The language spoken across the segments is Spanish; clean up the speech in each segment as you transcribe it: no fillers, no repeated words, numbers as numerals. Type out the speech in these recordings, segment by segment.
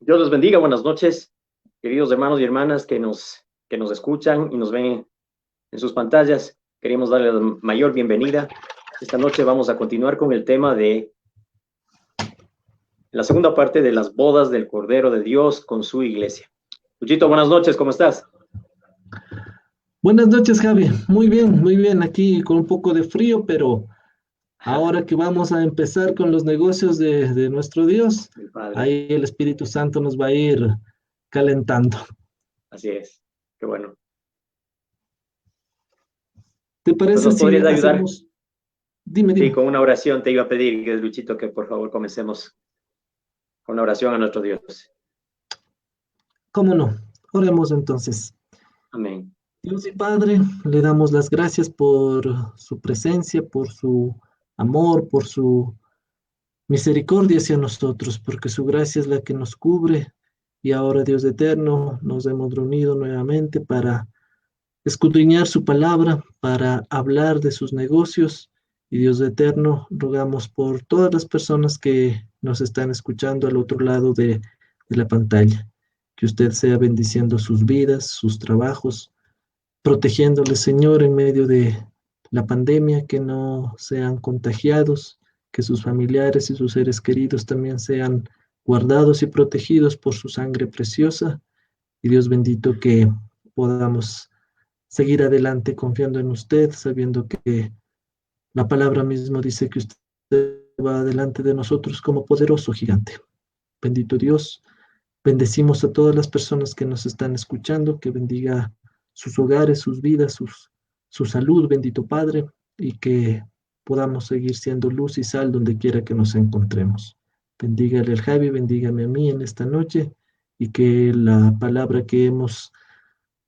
Dios los bendiga, buenas noches, queridos hermanos y hermanas que nos escuchan y nos ven en sus pantallas. Queremos darle la mayor bienvenida. Esta noche vamos a continuar con el tema de la segunda parte de las bodas del Cordero de Dios con su iglesia. Luchito, buenas noches, ¿cómo estás? Buenas noches, Javi. Muy bien, aquí con un poco de frío, pero ahora que vamos a empezar con los negocios de nuestro Dios, Mi Padre, ahí el Espíritu Santo nos va a ir calentando. así es, qué bueno. ¿Te Pues parece nos si podrías ayudar, hacemos? Dime, sí, dime. con una oración te iba a pedir, Luchito, que por favor comencemos con la oración a nuestro Dios. ¿Cómo no? Oremos entonces. Amén. Dios y Padre, le damos las gracias por su presencia, por su amor, por su misericordia hacia nosotros, porque su gracia es la que nos cubre. Y ahora, Dios eterno, nos hemos reunido nuevamente para escudriñar su palabra, para hablar de sus negocios. Y Dios eterno, rogamos por todas las personas que nos están escuchando al otro lado de la pantalla, que usted sea bendiciendo sus vidas, sus trabajos, protegiéndoles, Señor, en medio de la pandemia, que no sean contagiados, que sus familiares y sus seres queridos también sean guardados y protegidos por su sangre preciosa. Y Dios bendito, que podamos seguir adelante confiando en usted, sabiendo que la palabra mismo dice que usted va adelante de nosotros como poderoso gigante. Bendito Dios, bendecimos a todas las personas que nos están escuchando, que bendiga sus hogares, sus vidas, su salud, bendito Padre, y que podamos seguir siendo luz y sal donde quiera que nos encontremos. Bendígale al Javi, bendígame a mí en esta noche, y que la palabra que hemos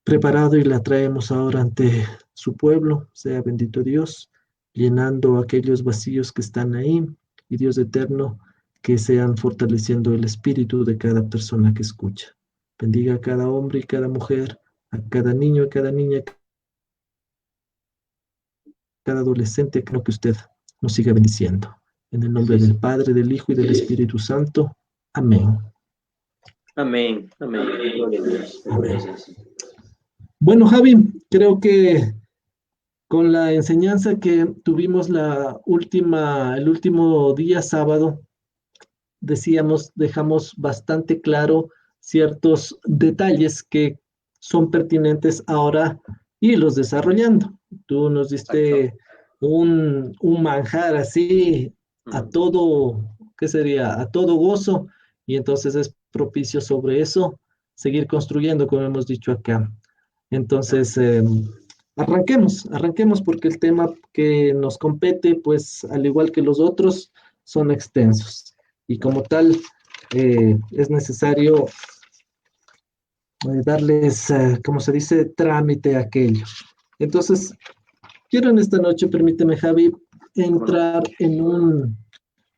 preparado y la traemos ahora ante su pueblo, sea bendito Dios, llenando aquellos vacíos que están ahí, y Dios eterno, que sean fortaleciendo el espíritu de cada persona que escucha. Bendiga a cada hombre y cada mujer, a cada niño, a cada niña, a cada adolescente, creo que usted nos siga bendiciendo. En el nombre del Padre, del Hijo y del Espíritu Santo. Amén. Amén, amén. Gloria a Dios. Amén. Bueno, Javi, creo que con la enseñanza que tuvimos el último día sábado, decíamos, dejamos bastante claro ciertos detalles que son pertinentes ahora irlos desarrollando. Tú nos Exacto. diste un manjar así a Mm. todo, ¿qué sería? A todo gozo, y entonces es propicio sobre eso seguir construyendo, como hemos dicho acá. Entonces, arranquemos porque el tema que nos compete, pues al igual que los otros, son extensos y como tal es necesario darles, como se dice, trámite a aquello. Entonces, quiero en esta noche, permíteme, Javi, ¿Cómo no? entrar en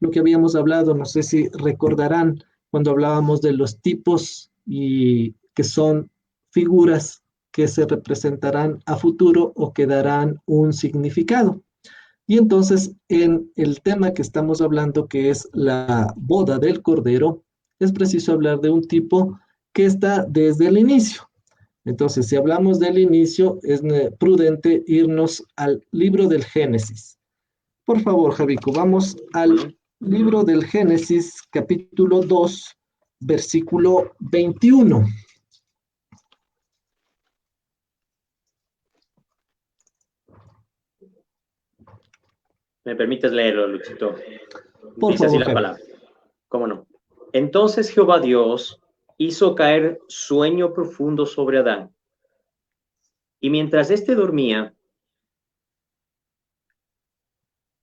lo que habíamos hablado, no sé si recordarán cuando hablábamos de los tipos y que son figuras que se representarán a futuro o que darán un significado. Y entonces, en el tema que estamos hablando, que es la boda del Cordero, es preciso hablar de un tipo que está desde el inicio. Entonces, si hablamos del inicio, es prudente irnos al libro del Génesis. Por favor, Javico, vamos ¿Cómo al no? libro del Génesis, capítulo 2, versículo 21. ¿Me permites leerlo, Luchito? Por Dice así favor, la Javi. palabra. ¿Cómo no? Entonces Jehová Dios hizo caer sueño profundo sobre Adán. Y mientras éste dormía,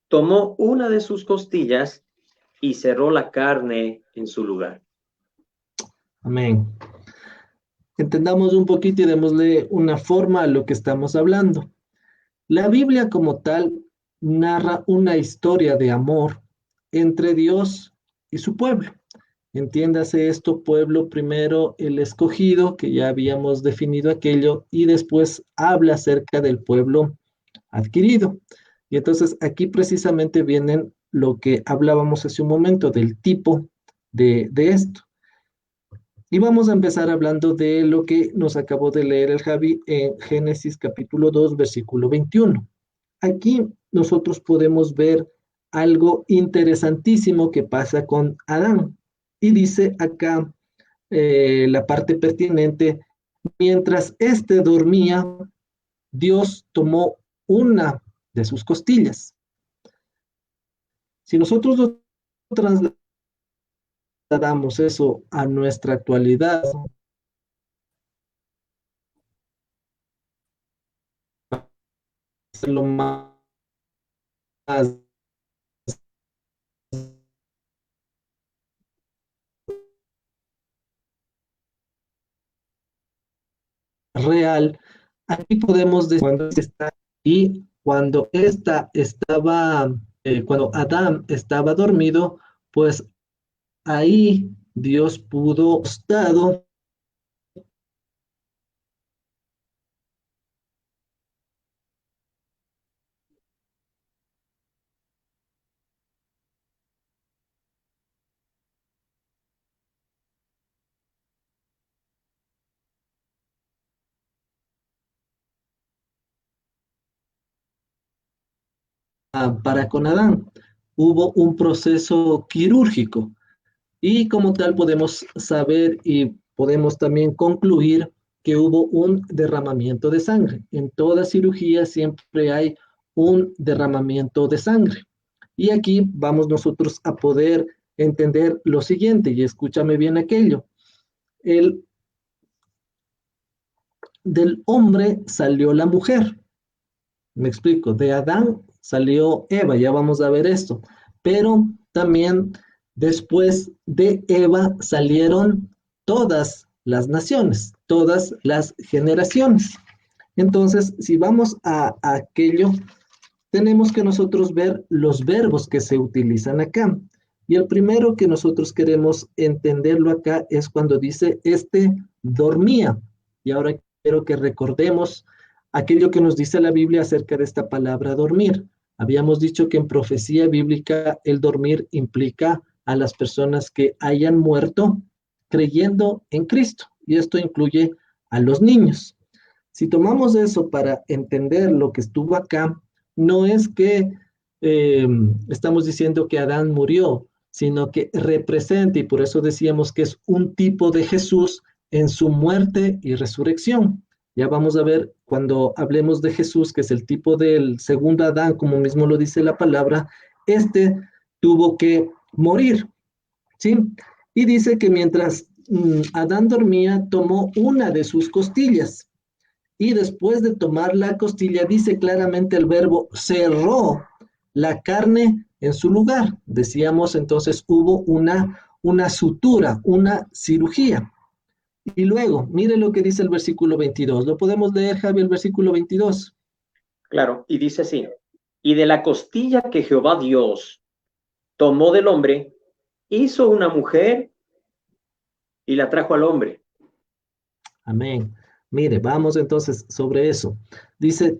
tomó una de sus costillas y cerró la carne en su lugar. Amén. Entendamos un poquito y démosle una forma a lo que estamos hablando. La Biblia como tal narra una historia de amor entre Dios y su pueblo. Entiéndase esto, pueblo primero el escogido, que ya habíamos definido aquello, y después habla acerca del pueblo adquirido. Y entonces aquí precisamente vienen lo que hablábamos hace un momento del tipo de esto. Y vamos a empezar hablando de lo que nos acabó de leer el Javi en Génesis capítulo 2, versículo 21. Aquí nosotros podemos ver algo interesantísimo que pasa con Adán. Y dice acá la parte pertinente, mientras éste dormía, Dios tomó una de sus costillas. Si nosotros lo trasladamos eso a nuestra actualidad, lo más real, aquí podemos decir cuando está y cuando esta estaba, cuando Adán estaba dormido, pues ahí Dios pudo estado para con Adán. Hubo un proceso quirúrgico y como tal podemos saber y podemos también concluir que hubo un derramamiento de sangre. En toda cirugía siempre hay un derramamiento de sangre. Y aquí vamos nosotros a poder entender lo siguiente, y escúchame bien aquello. El, del hombre salió la mujer. Me explico, de Adán salió Eva, ya vamos a ver esto. Pero también después de Eva salieron todas las naciones, todas las generaciones. Entonces, si vamos a aquello, tenemos que nosotros ver los verbos que se utilizan acá. Y el primero que nosotros queremos entenderlo acá es cuando dice, este dormía. Y ahora quiero que recordemos aquello que nos dice la Biblia acerca de esta palabra dormir. Habíamos dicho que en profecía bíblica el dormir implica a las personas que hayan muerto creyendo en Cristo. Y esto incluye a los niños. Si tomamos eso para entender lo que estuvo acá, no es que estamos diciendo que Adán murió, sino que representa, y por eso decíamos que es un tipo de Jesús en su muerte y resurrección. Ya vamos a ver cuando hablemos de Jesús, que es el tipo del segundo Adán, como mismo lo dice la palabra, este tuvo que morir, ¿sí? Y dice que mientras Adán dormía, tomó una de sus costillas. Y después de tomar la costilla, dice claramente el verbo, cerró la carne en su lugar. Decíamos entonces hubo una sutura, una cirugía. Y luego, mire lo que dice el versículo 22. ¿Lo podemos leer, Javi, el versículo 22? Claro, y dice así, y de la costilla que Jehová Dios tomó del hombre, hizo una mujer y la trajo al hombre. Amén. Mire, vamos entonces sobre eso. Dice,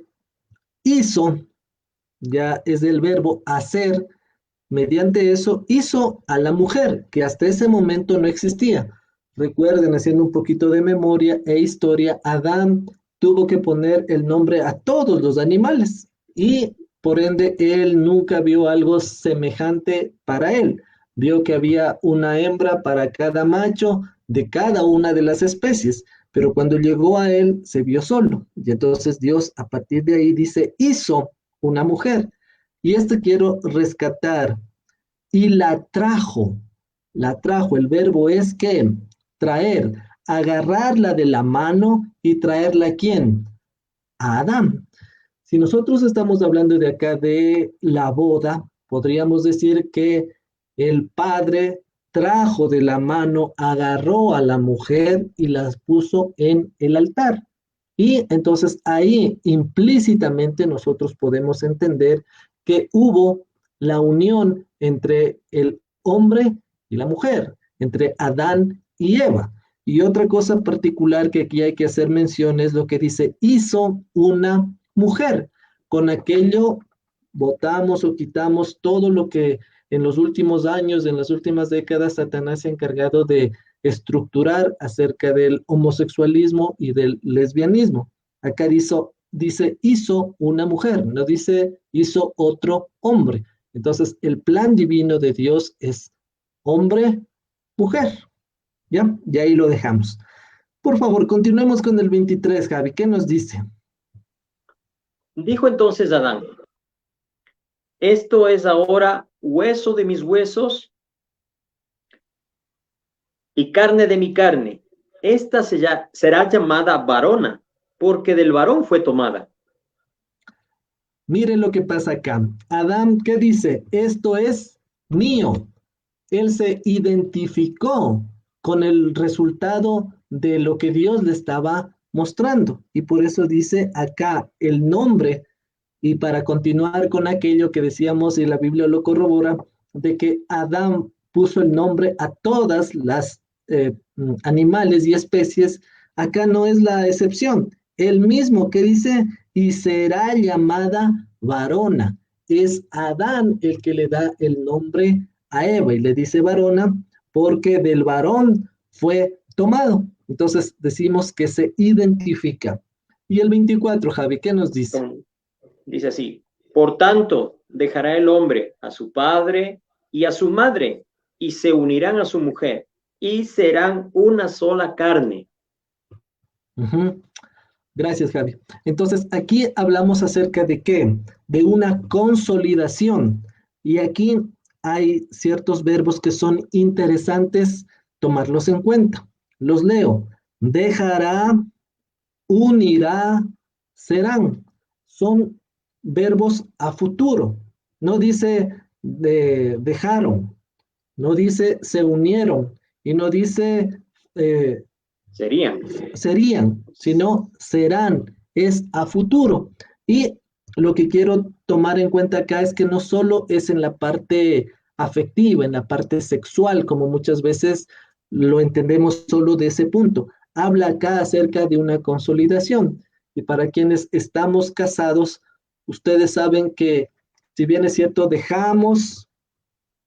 hizo, ya es el verbo hacer, mediante eso hizo a la mujer, que hasta ese momento no existía. Recuerden, haciendo un poquito de memoria e historia, Adán tuvo que poner el nombre a todos los animales y por ende él nunca vio algo semejante para él. Vio que había una hembra para cada macho de cada una de las especies, pero cuando llegó a él se vio solo. Y entonces Dios a partir de ahí dice, hizo una mujer. Y esto quiero rescatar. Y la trajo, el verbo es que traer, agarrarla de la mano y traerla a quién? A Adán. Si nosotros estamos hablando de acá de la boda, podríamos decir que el padre trajo de la mano, agarró a la mujer y las puso en el altar. Y entonces ahí implícitamente nosotros podemos entender que hubo la unión entre el hombre y la mujer, entre Adán y Eva. Y otra cosa particular que aquí hay que hacer mención es lo que dice, hizo una mujer. Con aquello botamos o quitamos todo lo que en los últimos años, en las últimas décadas, Satanás se ha encargado estructurar acerca del homosexualismo y del lesbianismo. Acá dice hizo una mujer, no dice hizo otro hombre. Entonces, el plan divino de Dios es hombre, mujer. ¿Ya? Y ahí lo dejamos. Por favor, continuemos con el 23, Javi. ¿Qué nos dice? Dijo entonces Adán, esto es ahora hueso de mis huesos y carne de mi carne. Esta será llamada varona, porque del varón fue tomada. Miren lo que pasa acá. Adán, ¿qué dice? Esto es mío. Él se identificó con el resultado de lo que Dios le estaba mostrando. Y por eso dice acá el nombre. Y para continuar con aquello que decíamos, y la Biblia lo corrobora, de que Adán puso el nombre a todas las animales y especies, acá no es la excepción. El mismo que dice, y será llamada varona. Es Adán el que le da el nombre a Eva y le dice varona porque del varón fue tomado. Entonces decimos que se identifica. Y el 24, Javi, ¿qué nos dice? Dice así, por tanto, dejará el hombre a su padre y a su madre, y se unirán a su mujer, y serán una sola carne. Gracias, Javi. Entonces, aquí hablamos acerca de qué? De una consolidación. Y aquí hay ciertos verbos que son interesantes tomarlos en cuenta. Los leo. Dejará, unirá, serán. Son verbos a futuro. No dice dejaron, no dice se unieron y no dice eh, Serían. serían, sino serán, es a futuro. Y lo que quiero tomar en cuenta acá es que no solo es en la parte afectiva, en la parte sexual, como muchas veces lo entendemos solo de ese punto. Habla acá acerca de una consolidación. Y para quienes estamos casados, ustedes saben que, si bien es cierto, dejamos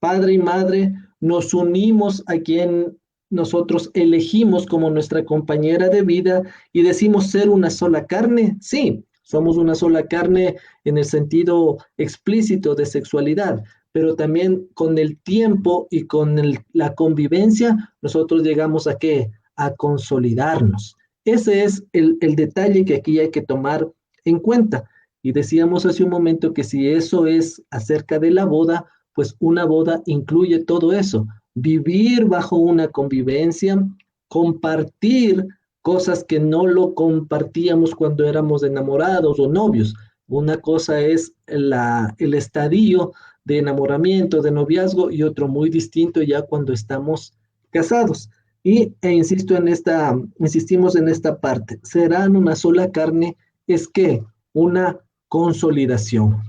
padre y madre, nos unimos a quien nosotros elegimos como nuestra compañera de vida y decimos ser una sola carne. Sí, somos una sola carne en el sentido explícito de sexualidad, pero también con el tiempo y con la convivencia, nosotros llegamos a qué? A consolidarnos. Ese es el detalle que aquí hay que tomar en cuenta. Y decíamos hace un momento que si eso es acerca de la boda, pues una boda incluye todo eso, vivir bajo una convivencia, compartir cosas que no lo compartíamos cuando éramos enamorados o novios. Una cosa es el estadio de enamoramiento, de noviazgo, y otro muy distinto ya cuando estamos casados. Insistimos en esta parte, serán una sola carne, es que una consolidación.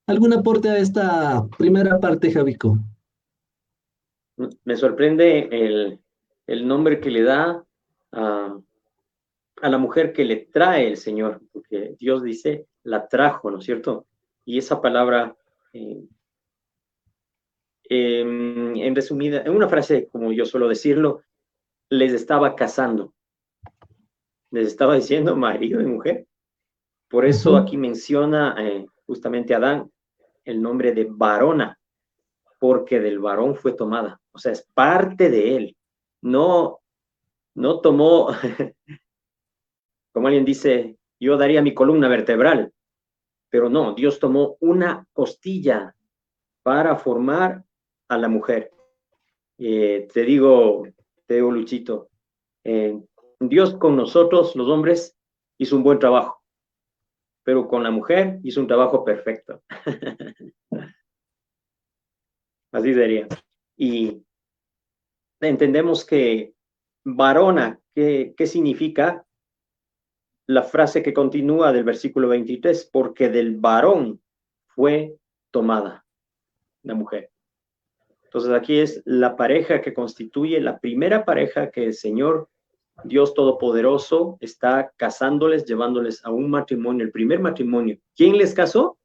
¿Algún aporte a esta primera parte, Javico? Me sorprende el nombre que le da a la mujer que le trae el Señor, porque Dios dice, la trajo, ¿no es cierto? Y esa palabra, en resumida, en una frase, como yo suelo decirlo, les estaba casando, les estaba diciendo marido y mujer. Por eso aquí menciona justamente Adán el nombre de varona, porque del varón fue tomada, o sea, es parte de él. No, no tomó, como alguien dice, yo daría mi columna vertebral, pero no, Dios tomó una costilla para formar a la mujer. Te digo, Luchito, Dios con nosotros, los hombres, hizo un buen trabajo, pero con la mujer hizo un trabajo perfecto. Así sería. Y entendemos que varona, ¿qué significa? La frase que continúa del versículo 23, porque del varón fue tomada la mujer. Entonces aquí es la pareja que constituye la primera pareja que el Señor Dios Todopoderoso está casándoles, llevándoles a un matrimonio, el primer matrimonio. ¿Quién les casó?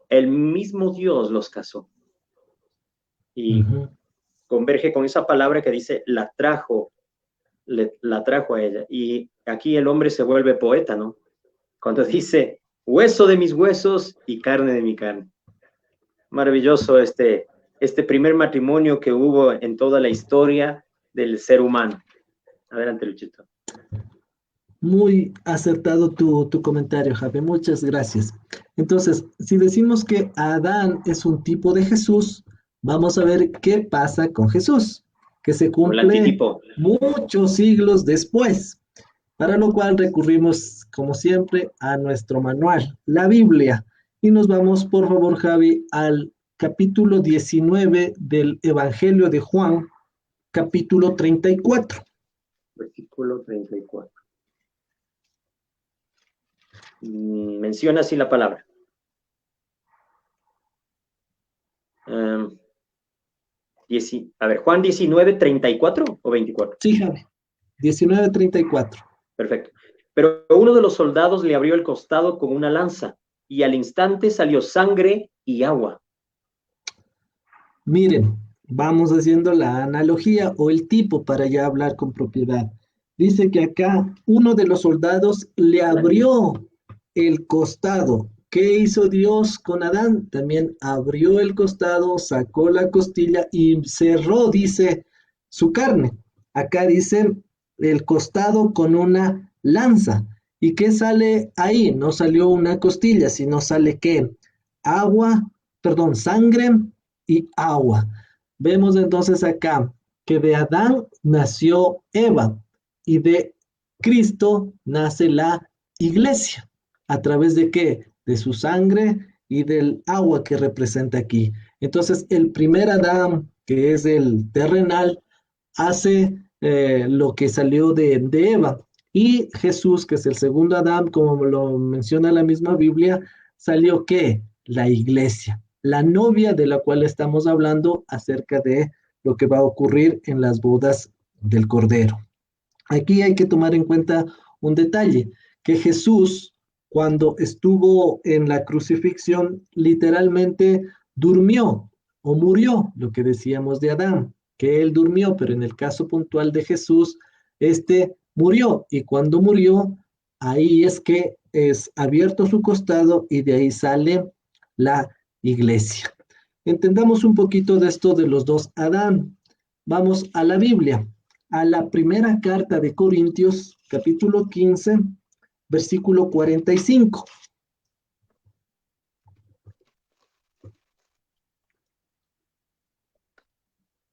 El mismo Dios los casó. Y converge con esa palabra que dice la trajo a ella. Y aquí el hombre se vuelve poeta, ¿no? Cuando dice hueso de mis huesos y carne de mi carne. Maravilloso este primer matrimonio que hubo en toda la historia del ser humano. Adelante, Luchito. Muy acertado tu comentario, Javi. Muchas gracias. Entonces, si decimos que Adán es un tipo de Jesús, vamos a ver qué pasa con Jesús, que se Como el cumple antitipo. muchos siglos después, para lo cual recurrimos, como siempre, a nuestro manual, la Biblia. Y nos vamos, por favor, Javi, al capítulo 19 del Evangelio de Juan, capítulo 34. Versículo 34. Menciona así la palabra. A ver, Juan 19, 34 o 24. Sí, Javi, 19:34. Perfecto. Pero uno de los soldados le abrió el costado con una lanza y al instante salió sangre y agua. Miren, vamos haciendo la analogía o el tipo para ya hablar con propiedad. Dice que acá uno de los soldados le abrió el costado. ¿Qué hizo Dios con Adán? También abrió el costado, sacó la costilla y cerró, dice, su carne. Acá dice el costado con una lanza. ¿Y qué sale ahí? No salió una costilla, sino sale ¿qué? Agua, perdón, sangre y agua. Vemos entonces acá que de Adán nació Eva y de Cristo nace la iglesia. ¿A través de qué? De su sangre y del agua que representa aquí. Entonces, el primer Adán, que es el terrenal, hace lo que salió de Eva. Y Jesús, que es el segundo Adán, como lo menciona la misma Biblia, salió ¿qué? La iglesia, la novia de la cual estamos hablando acerca de lo que va a ocurrir en las bodas del Cordero. Aquí hay que tomar en cuenta un detalle, que Jesús, cuando estuvo en la crucifixión, literalmente durmió o murió, lo que decíamos de Adán, que él durmió, pero en el caso puntual de Jesús, este murió y cuando murió, ahí es que es abierto su costado y de ahí sale la iglesia. Entendamos un poquito de esto de los dos Adán. Vamos a la Biblia, a la primera carta de Corintios, capítulo 15, versículo 45.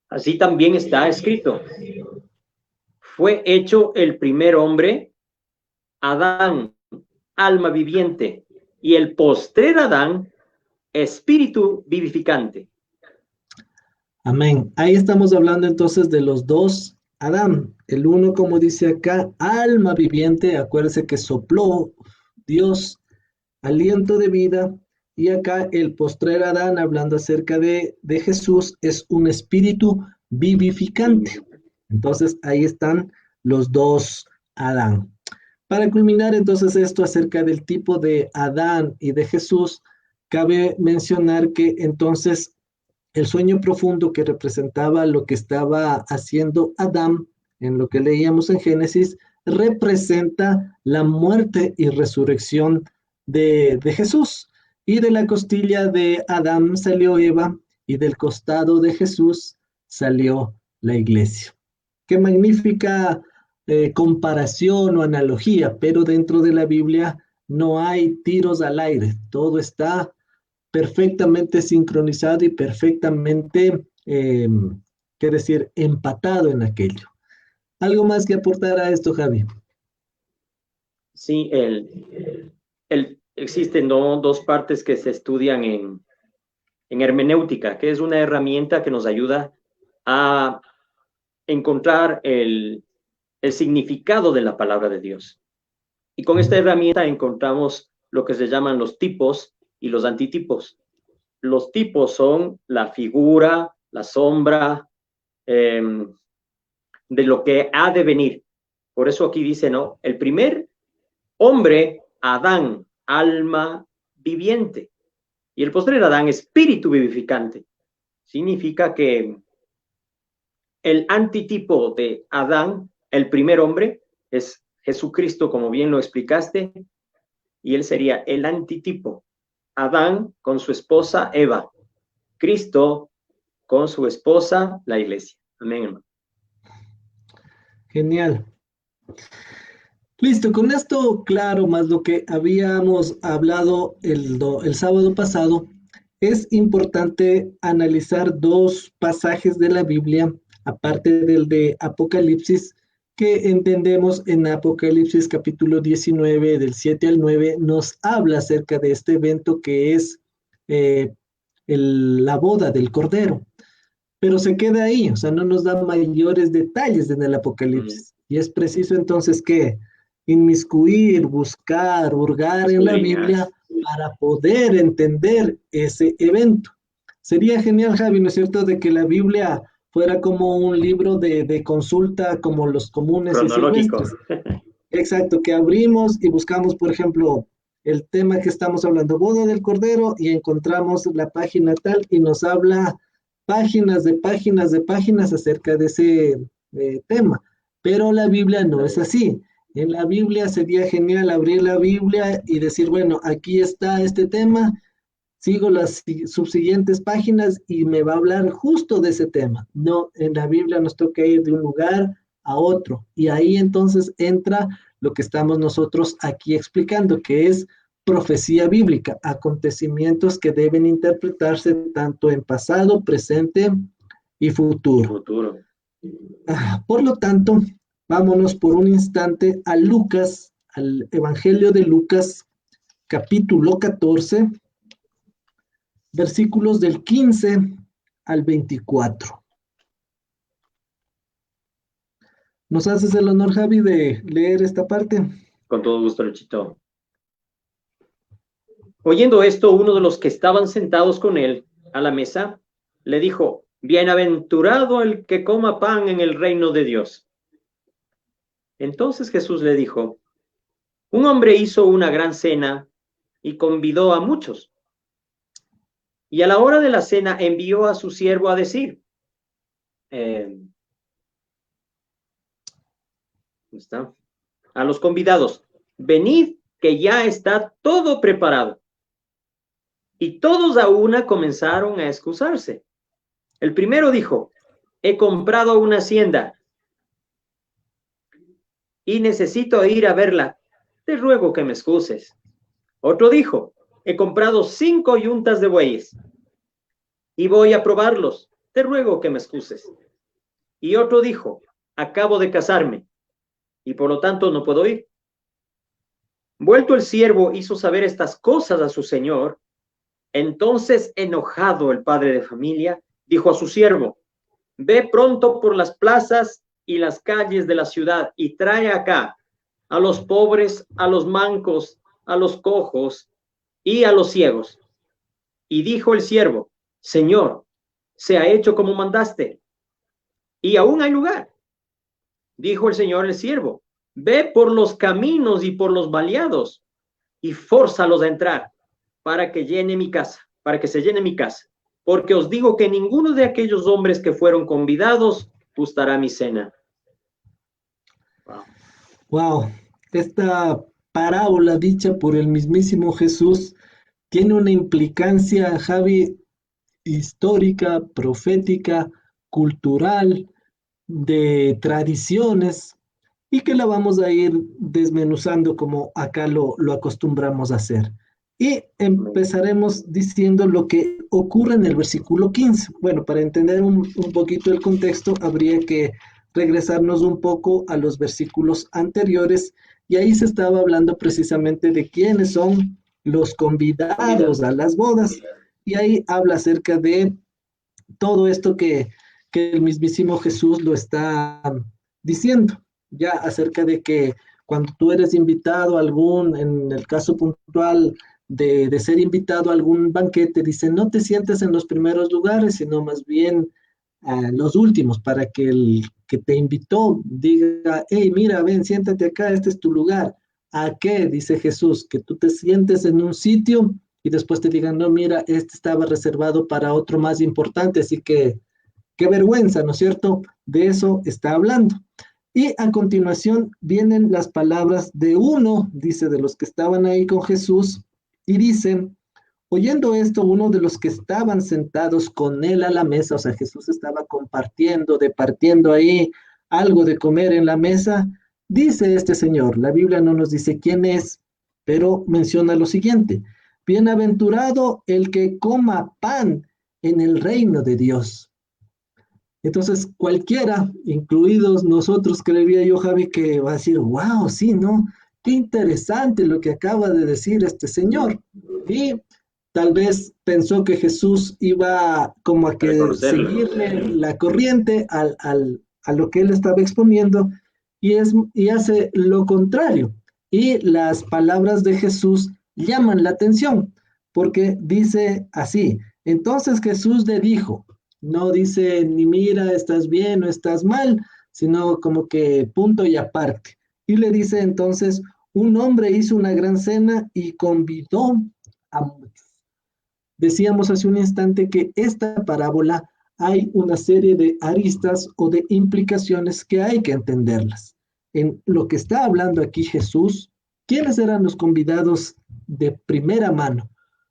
Así también está escrito. Fue hecho el primer hombre, Adán, alma viviente, y el postrer Adán, espíritu vivificante. Amén. Ahí estamos hablando entonces de los dos Adán. El uno, como dice acá, alma viviente. Acuérdese que sopló Dios aliento de vida. Y acá el postrer Adán, hablando acerca de Jesús, es un espíritu vivificante. Entonces ahí están los dos Adán. Para culminar entonces esto acerca del tipo de Adán y de Jesús, cabe mencionar que entonces el sueño profundo que representaba lo que estaba haciendo Adán, en lo que leíamos en Génesis, representa la muerte y resurrección de Jesús. Y de la costilla de Adán salió Eva y del costado de Jesús salió la iglesia. Qué magnífica comparación o analogía, pero dentro de la Biblia no hay tiros al aire, todo está perfectamente sincronizado y perfectamente, qué decir, empatado en aquello. ¿Algo más que aportar a esto, Javi? Sí, existen dos partes que se estudian en hermenéutica, que es una herramienta que nos ayuda a encontrar el significado de la palabra de Dios. Y con esta herramienta encontramos lo que se llaman los tipos y los antitipos. Los tipos son la figura, la sombra de lo que ha de venir. Por eso aquí dice, ¿no? El primer hombre, Adán, alma viviente. Y el postrer Adán, espíritu vivificante. Significa que el antitipo de Adán, el primer hombre, es Jesucristo, como bien lo explicaste, y él sería el antitipo. Adán con su esposa Eva, Cristo con su esposa, la iglesia. Amén, hermano. Genial. Listo, con esto claro, más lo que habíamos hablado el sábado pasado, es importante analizar dos pasajes de la Biblia, aparte del de Apocalipsis, que entendemos en Apocalipsis capítulo 19, del 7 al 9, nos habla acerca de este evento que es eh, la boda del Cordero, pero se queda ahí, o sea, no nos da mayores detalles en el Apocalipsis. Y es preciso entonces que inmiscuir, buscar, hurgar en la Escudriñar. Biblia para poder entender ese evento. Sería genial, Javi, ¿no es cierto?, de que la Biblia fuera como un libro de consulta como los comunes y Cronológico. silvestres. Exacto, que abrimos y buscamos, por ejemplo, el tema que estamos hablando, boda del Cordero, y encontramos la página tal y nos habla páginas de páginas de páginas acerca de ese tema. Pero la Biblia no es así. En la Biblia sería genial abrir la Biblia y decir, bueno, aquí está este tema, sigo las subsiguientes páginas y me va a hablar justo de ese tema. No, en la Biblia nos toca ir de un lugar a otro. Y ahí entonces entra lo que estamos nosotros aquí explicando, que es profecía bíblica, acontecimientos que deben interpretarse tanto en pasado, presente y futuro. Futuro. Por lo tanto, vámonos por un instante a Lucas, al Evangelio de Lucas, capítulo 14, versículos del 15 al 24. ¿Nos haces el honor, Javi, de leer esta parte? Con todo gusto, Luchito. Oyendo esto, uno de los que estaban sentados con él a la mesa le dijo: bienaventurado el que coma pan en el reino de Dios. Entonces Jesús le dijo: un hombre hizo una gran cena y convidó a muchos. Y a la hora de la cena envió a su siervo a decir, ¿dónde está? A los convidados: venid, que ya está todo preparado. Y todos a una comenzaron a excusarse. El primero dijo: he comprado una hacienda y necesito ir a verla. Te ruego que me excuses. Otro dijo: he comprado 5 yuntas de bueyes y voy a probarlos. Te ruego que me excuses. Y otro dijo: acabo de casarme y por lo tanto no puedo ir. Vuelto el siervo hizo saber estas cosas a su señor. Entonces, enojado el padre de familia, dijo a su siervo: ve pronto por las plazas y las calles de la ciudad y trae acá a los pobres, a los mancos, a los cojos y a los ciegos. Y dijo el siervo: Señor, se ha hecho como mandaste, y aún hay lugar. Dijo el Señor al siervo: ve por los caminos y por los vallados y fórzalos a entrar para que llene mi casa, para que se llene mi casa. Porque os digo que ninguno de aquellos hombres que fueron convidados gustará mi cena. Wow, esta parábola dicha por el mismísimo Jesús tiene una implicancia, Javi, histórica, profética, cultural, de tradiciones, y que la vamos a ir desmenuzando como acá lo acostumbramos a hacer. Y empezaremos diciendo lo que ocurre en el versículo 15. Bueno, para entender un poquito el contexto, habría que regresarnos un poco a los versículos anteriores, y ahí se estaba hablando precisamente de quiénes son los convidados a las bodas, y ahí habla acerca de todo esto que el mismísimo Jesús lo está diciendo, ya acerca de que cuando tú eres invitado a algún, en el caso puntual de ser invitado a algún banquete, dice, no te sientes en los primeros lugares, sino más bien los últimos, para que el que te invitó diga, hey, mira, ven, siéntate acá, este es tu lugar. ¿A qué? Dice Jesús, que tú te sientes en un sitio y después te digan, no, mira, este estaba reservado para otro más importante, así que qué vergüenza, ¿no es cierto? De eso está hablando. Y a continuación vienen las palabras de uno, dice, de los que estaban ahí con Jesús, y dice, oyendo esto, uno de los que estaban sentados con él a la mesa, o sea, Jesús estaba compartiendo, departiendo ahí algo de comer en la mesa, dice este señor, la Biblia no nos dice quién es, pero menciona lo siguiente, bienaventurado el que coma pan en el reino de Dios. Entonces, cualquiera, incluidos nosotros, creería yo, Javi, que va a decir, wow, sí, ¿no? Qué interesante lo que acaba de decir este señor. Y tal vez pensó que Jesús iba como a A que reconocerlo. seguirle la corriente a lo que él estaba exponiendo y hace lo contrario. Y las palabras de Jesús llaman la atención, porque dice así, entonces Jesús le dijo, no dice ni mira, estás bien o estás mal, sino como que punto y aparte. Y le dice entonces, un hombre hizo una gran cena y convidó a muchos. Decíamos hace un instante que esta parábola hay una serie de aristas o de implicaciones que hay que entenderlas. En lo que está hablando aquí Jesús, ¿quiénes eran los convidados de primera mano?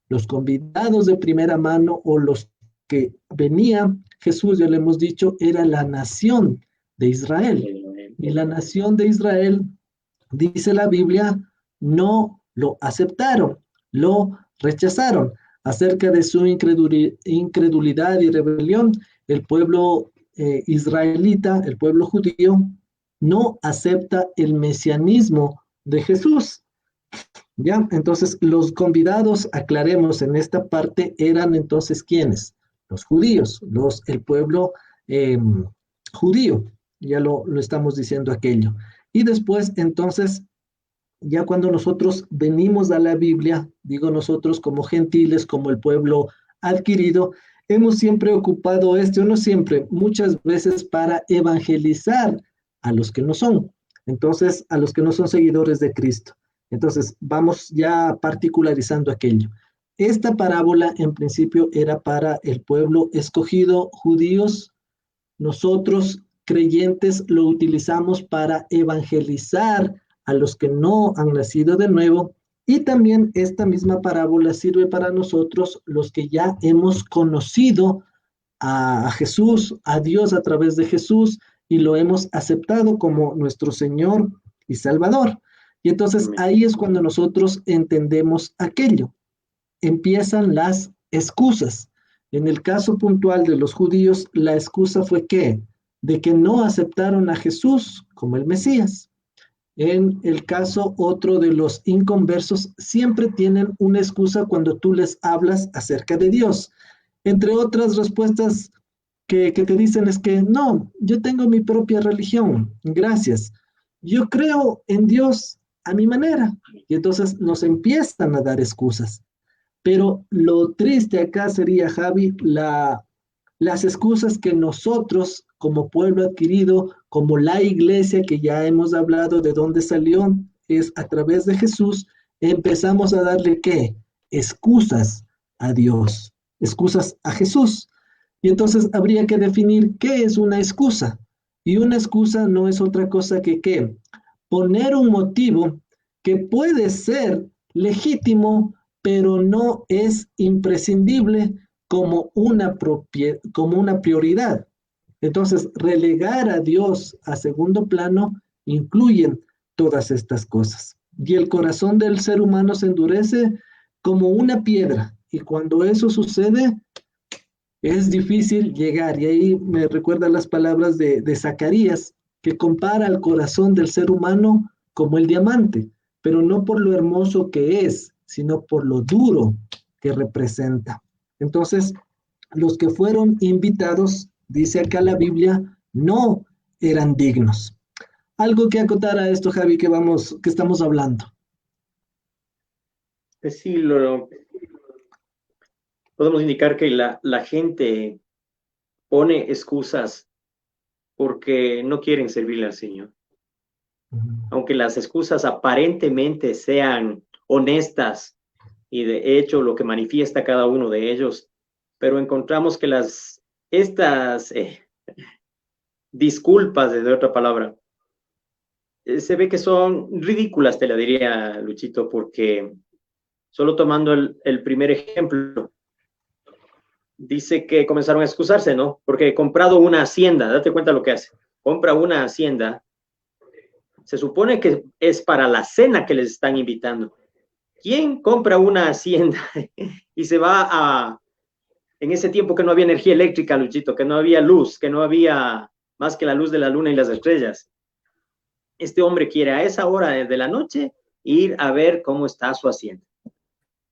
Los convidados de primera mano o los que venía Jesús, ya le hemos dicho, era la nación de Israel. Y la nación de Israel, dice la Biblia, no lo aceptaron, lo rechazaron. Acerca de su incredulidad y rebelión, el pueblo israelita, el pueblo judío, no acepta el mesianismo de Jesús. ¿Ya? Entonces, los convidados, aclaremos en esta parte, eran entonces ¿quiénes? Los judíos, el pueblo eh, judío, ya lo estamos diciendo aquello. Y después, entonces, ya cuando nosotros venimos a la Biblia, digo nosotros como gentiles, como el pueblo adquirido, hemos siempre ocupado o no siempre, muchas veces para evangelizar a los que no son. Entonces, a los que no son seguidores de Cristo. Entonces, vamos ya particularizando aquello. Esta parábola en principio era para el pueblo escogido, judíos. Nosotros creyentes lo utilizamos para evangelizar a los que no han nacido de nuevo, y también esta misma parábola sirve para nosotros los que ya hemos conocido a Jesús, a Dios a través de Jesús, y lo hemos aceptado como nuestro Señor y Salvador. Y entonces ahí es cuando nosotros entendemos aquello. Empiezan las excusas. En el caso puntual de los judíos, la excusa fue ¿qué? De que no aceptaron a Jesús como el Mesías. En el caso otro de los inconversos, siempre tienen una excusa cuando tú les hablas acerca de Dios. Entre otras respuestas que te dicen es que no, yo tengo mi propia religión, gracias. Yo creo en Dios a mi manera. Y entonces nos empiezan a dar excusas. Pero lo triste acá sería, Javi, las excusas que nosotros, como pueblo adquirido, como la iglesia que ya hemos hablado de dónde salió, es a través de Jesús, empezamos a darle ¿qué? Excusas a Dios, excusas a Jesús. Y entonces habría que definir qué es una excusa. Y una excusa no es otra cosa que ¿qué? Poner un motivo que puede ser legítimo, pero no es imprescindible como como una prioridad. Entonces, relegar a Dios a segundo plano incluyen todas estas cosas. Y el corazón del ser humano se endurece como una piedra. Y cuando eso sucede, es difícil llegar. Y ahí me recuerdan las palabras de Zacarías, que compara el corazón del ser humano como el diamante, pero no por lo hermoso que es, sino por lo duro que representa. Entonces, los que fueron invitados, dice acá la Biblia, no eran dignos. Algo que acotar a esto, Javi, que estamos hablando. Sí, podemos indicar que la gente pone excusas porque no quieren servirle al Señor. Aunque las excusas aparentemente sean honestas y de hecho lo que manifiesta cada uno de ellos, pero encontramos que las estas disculpas, de otra palabra, se ve que son ridículas, te la diría, Luchito, porque solo tomando el primer ejemplo, dice que comenzaron a excusarse, ¿no? Porque he comprado una hacienda, date cuenta lo que hace. Compra una hacienda, se supone que es para la cena que les están invitando. ¿Quién compra una hacienda y se va en ese tiempo que no había energía eléctrica, Luchito, que no había luz, que no había más que la luz de la luna y las estrellas? Este hombre quiere a esa hora de la noche ir a ver cómo está su hacienda.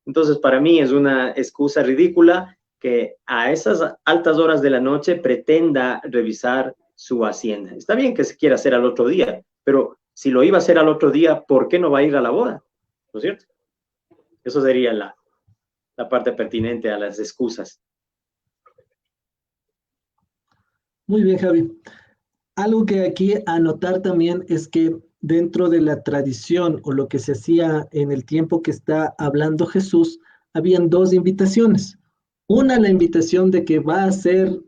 Entonces, para mí es una excusa ridícula que a esas altas horas de la noche pretenda revisar su hacienda. Está bien que se quiera hacer al otro día, pero si lo iba a hacer al otro día, ¿por qué no va a ir a la boda? ¿No es cierto? Eso sería la parte pertinente a las excusas. Muy bien, Javi. Algo que aquí anotar también es que dentro de la tradición o lo que se hacía en el tiempo que está hablando Jesús, habían dos invitaciones. Una, la invitación de que va a ser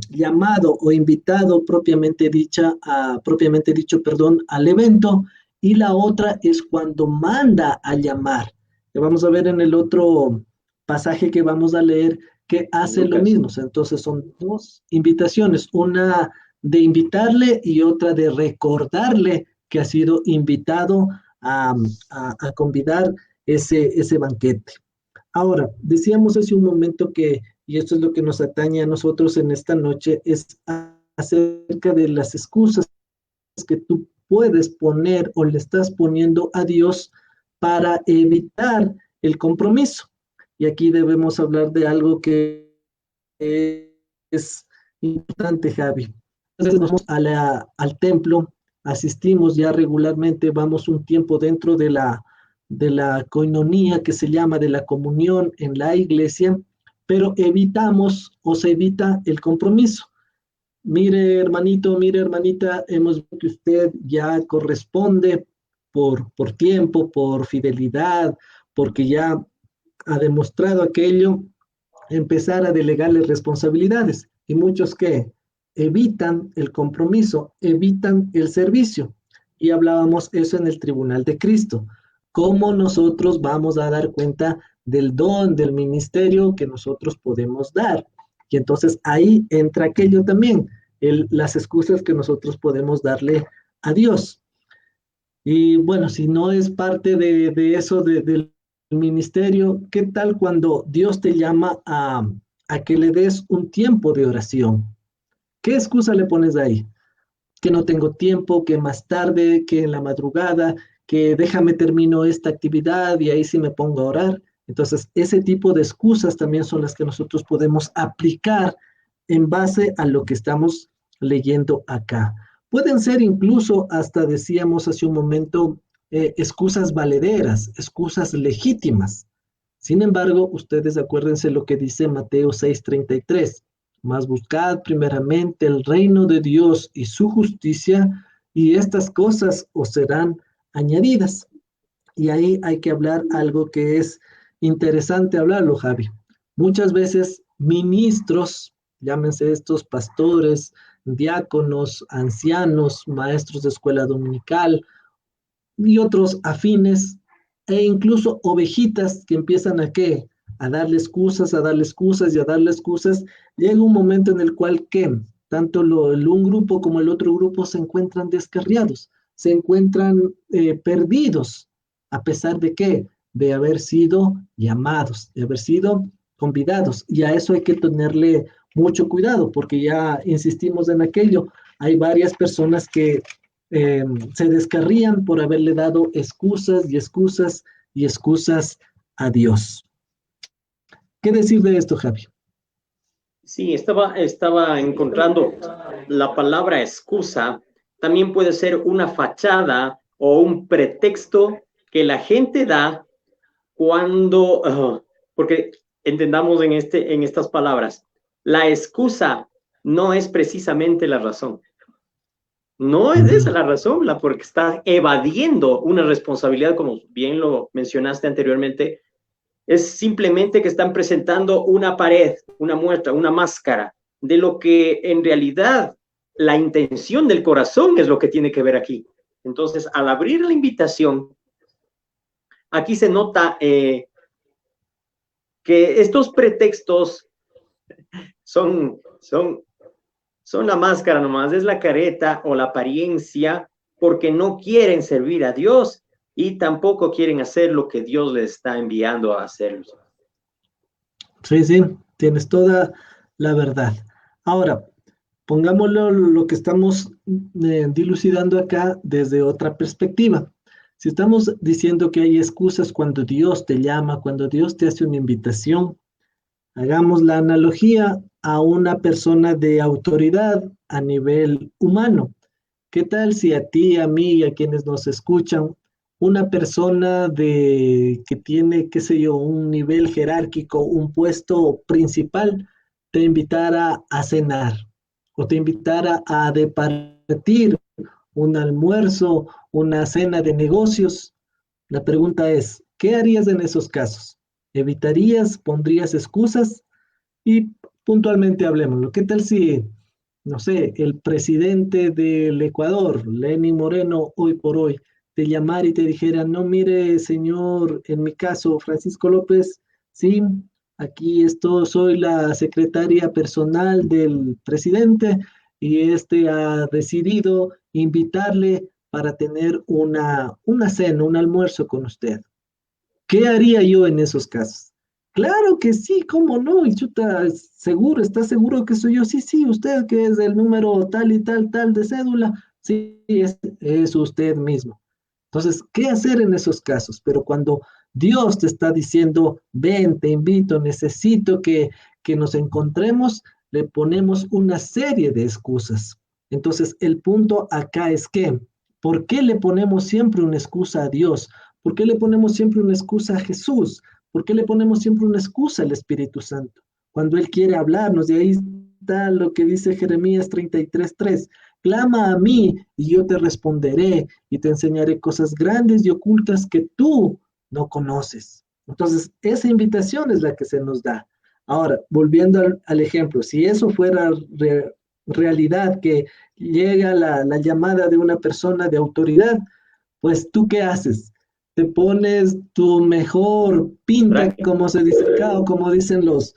llamado o invitado propiamente dicho, perdón, al evento, y la otra es cuando manda a llamar. Que vamos a ver en el otro pasaje que vamos a leer que hace lo Lucas. mismo. Entonces son dos invitaciones, una de invitarle y otra de recordarle que ha sido invitado a convidar ese banquete. Ahora, decíamos hace un momento que, y esto es lo que nos atañe a nosotros en esta noche, es acerca de las excusas que tú puedes poner o le estás poniendo a Dios para evitar el compromiso. Y aquí debemos hablar de algo que es importante, Javi. Entonces nos vamos al templo, asistimos ya regularmente, vamos un tiempo dentro de la coinonía que se llama de la comunión en la iglesia, pero evitamos o se evita el compromiso. Mire, hermanito, mire, hermanita, hemos visto que usted ya corresponde por tiempo, por fidelidad, porque ya ha demostrado aquello, empezar a delegarle responsabilidades. Y muchos que evitan el compromiso, evitan el servicio. Y hablábamos eso en el tribunal de Cristo. ¿Cómo nosotros vamos a dar cuenta del don, del ministerio que nosotros podemos dar? Y entonces ahí entra aquello también, las excusas que nosotros podemos darle a Dios. Y bueno, si no es parte de eso, del ministerio, ¿qué tal cuando Dios te llama a que le des un tiempo de oración? ¿Qué excusa le pones ahí? Que no tengo tiempo, que más tarde, que en la madrugada, que déjame termino esta actividad y ahí sí me pongo a orar. Entonces, ese tipo de excusas también son las que nosotros podemos aplicar en base a lo que estamos leyendo acá. Pueden ser incluso, hasta decíamos hace un momento, excusas valederas, excusas legítimas. Sin embargo, ustedes acuérdense lo que dice Mateo 6:33. Mas buscad primeramente el reino de Dios y su justicia, y estas cosas os serán añadidas. Y ahí hay que hablar algo que es interesante hablarlo, Javi. Muchas veces ministros, llámense estos pastores, diáconos, ancianos, maestros de escuela dominical y otros afines, e incluso ovejitas que empiezan a qué, a darle excusas, a darle excusas y a darle excusas. Llega un momento en el cual que tanto un grupo como el otro grupo se encuentran descarriados, se encuentran perdidos, a pesar de qué, de haber sido llamados, de haber sido convidados. Y a eso hay que tenerle mucho cuidado, porque ya insistimos en aquello. Hay varias personas que se descarrían por haberle dado excusas y excusas y excusas a Dios. ¿Qué decir de esto, Javi? Sí, estaba encontrando la palabra excusa. También puede ser una fachada o un pretexto que la gente da cuando, porque entendamos en estas palabras, la excusa no es precisamente la razón. No es esa la razón, porque está evadiendo una responsabilidad, como bien lo mencionaste anteriormente. Es simplemente que están presentando una pared, una muestra, una máscara de lo que en realidad la intención del corazón es lo que tiene que ver aquí. Entonces, al abrir la invitación, aquí se nota que estos pretextos son la máscara nomás, es la careta o la apariencia, porque no quieren servir a Dios y tampoco quieren hacer lo que Dios les está enviando a hacer. Sí, sí, tienes toda la verdad. Ahora, pongámoslo lo que estamos dilucidando acá desde otra perspectiva. Si estamos diciendo que hay excusas cuando Dios te llama, cuando Dios te hace una invitación, hagamos la analogía a una persona de autoridad a nivel humano. ¿Qué tal si a ti, a mí y a quienes nos escuchan, una persona que tiene, qué sé yo, un nivel jerárquico, un puesto principal, te invitara a cenar o te invitara a departir un almuerzo, una cena de negocios? La pregunta es, ¿qué harías en esos casos? ¿Evitarías, pondrías excusas? Y puntualmente hablemos, ¿qué tal si, no sé, el presidente del Ecuador, Lenín Moreno, hoy por hoy, te llamara y te dijera, no, mire, señor, en mi caso, Francisco López, sí, aquí esto, soy la secretaria personal del presidente y este ha decidido invitarle para tener una cena, un almuerzo con usted? ¿Qué haría yo en esos casos? Claro que sí, ¿cómo no? Y chuta, seguro, ¿está seguro que soy yo? Sí, sí, usted que es el número tal y tal, tal de cédula. Sí, es usted mismo. Entonces, ¿qué hacer en esos casos? Pero cuando Dios te está diciendo, ven, te invito, necesito que nos encontremos, le ponemos una serie de excusas. Entonces, el punto acá es que, ¿por qué le ponemos siempre una excusa a Dios? ¿Por qué le ponemos siempre una excusa a Jesús? ¿Por qué le ponemos siempre una excusa al Espíritu Santo? Cuando Él quiere hablarnos, de ahí está lo que dice Jeremías 33:3. Clama a mí y yo te responderé y te enseñaré cosas grandes y ocultas que tú no conoces. Entonces, esa invitación es la que se nos da. Ahora, volviendo al ejemplo, si eso fuera realidad, que llega la llamada de una persona de autoridad, pues tú qué haces? Te pones tu mejor pinta, como se dice acá, o como dicen los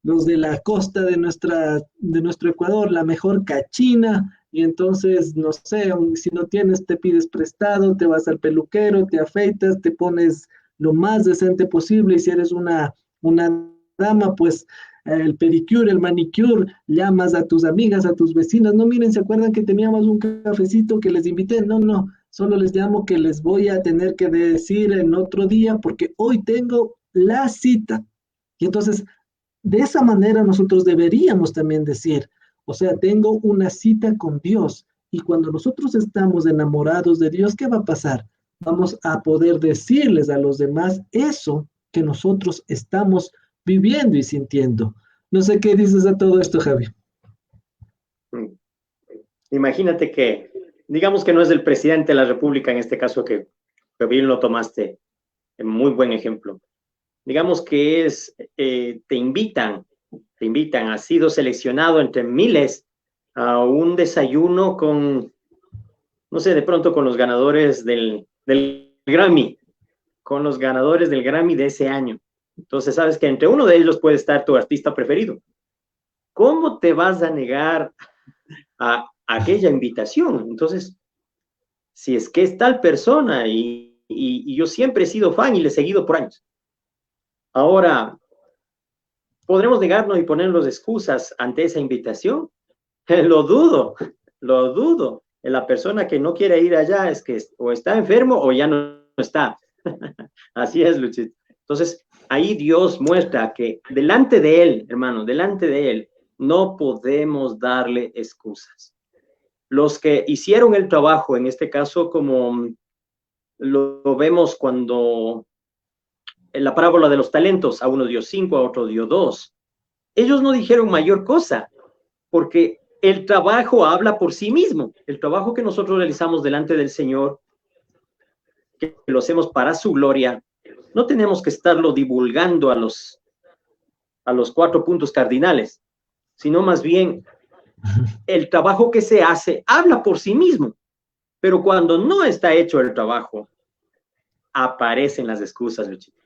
de la costa de nuestro Ecuador, la mejor cachina, y entonces, no sé, si no tienes, te pides prestado, te vas al peluquero, te afeitas, te pones lo más decente posible, y si eres una dama, pues el pedicure, el manicure, llamas a tus amigas, a tus vecinas, no, miren, ¿se acuerdan que teníamos un cafecito que les invité? No, no, solo les llamo que les voy a tener que decir en otro día porque hoy tengo la cita. Y entonces, de esa manera nosotros deberíamos también decir, o sea, tengo una cita con Dios. Y cuando nosotros estamos enamorados de Dios, ¿qué va a pasar? Vamos a poder decirles a los demás eso que nosotros estamos viviendo y sintiendo. No sé qué dices a todo esto, Javi. Imagínate que, digamos que no es el presidente de la República, en este caso que bien lo tomaste, muy buen ejemplo. Digamos que te invitan, has sido seleccionado entre miles a un desayuno con, no sé, de pronto con los ganadores del Grammy, con los ganadores del Grammy de ese año. Entonces, sabes que entre uno de ellos puede estar tu artista preferido. ¿Cómo te vas a negar a aquella invitación? Entonces, si es que es tal persona y yo siempre he sido fan y le he seguido por años. Ahora, ¿podremos negarnos y ponernos excusas ante esa invitación? Lo dudo, lo dudo. La persona que no quiere ir allá es que o está enfermo o ya no está. Así es, Luchito. Entonces, ahí Dios muestra que delante de Él, hermano, delante de Él, no podemos darle excusas. Los que hicieron el trabajo, en este caso, como lo vemos cuando en la parábola de los talentos, a uno dio 5, a otro dio 2. Ellos no dijeron mayor cosa, porque el trabajo habla por sí mismo. El trabajo que nosotros realizamos delante del Señor, que lo hacemos para su gloria, no tenemos que estarlo divulgando a los 4 puntos cardinales. sino más bien el trabajo que se hace habla por sí mismo. Pero cuando no está hecho el trabajo, aparecen las excusas, Luchito.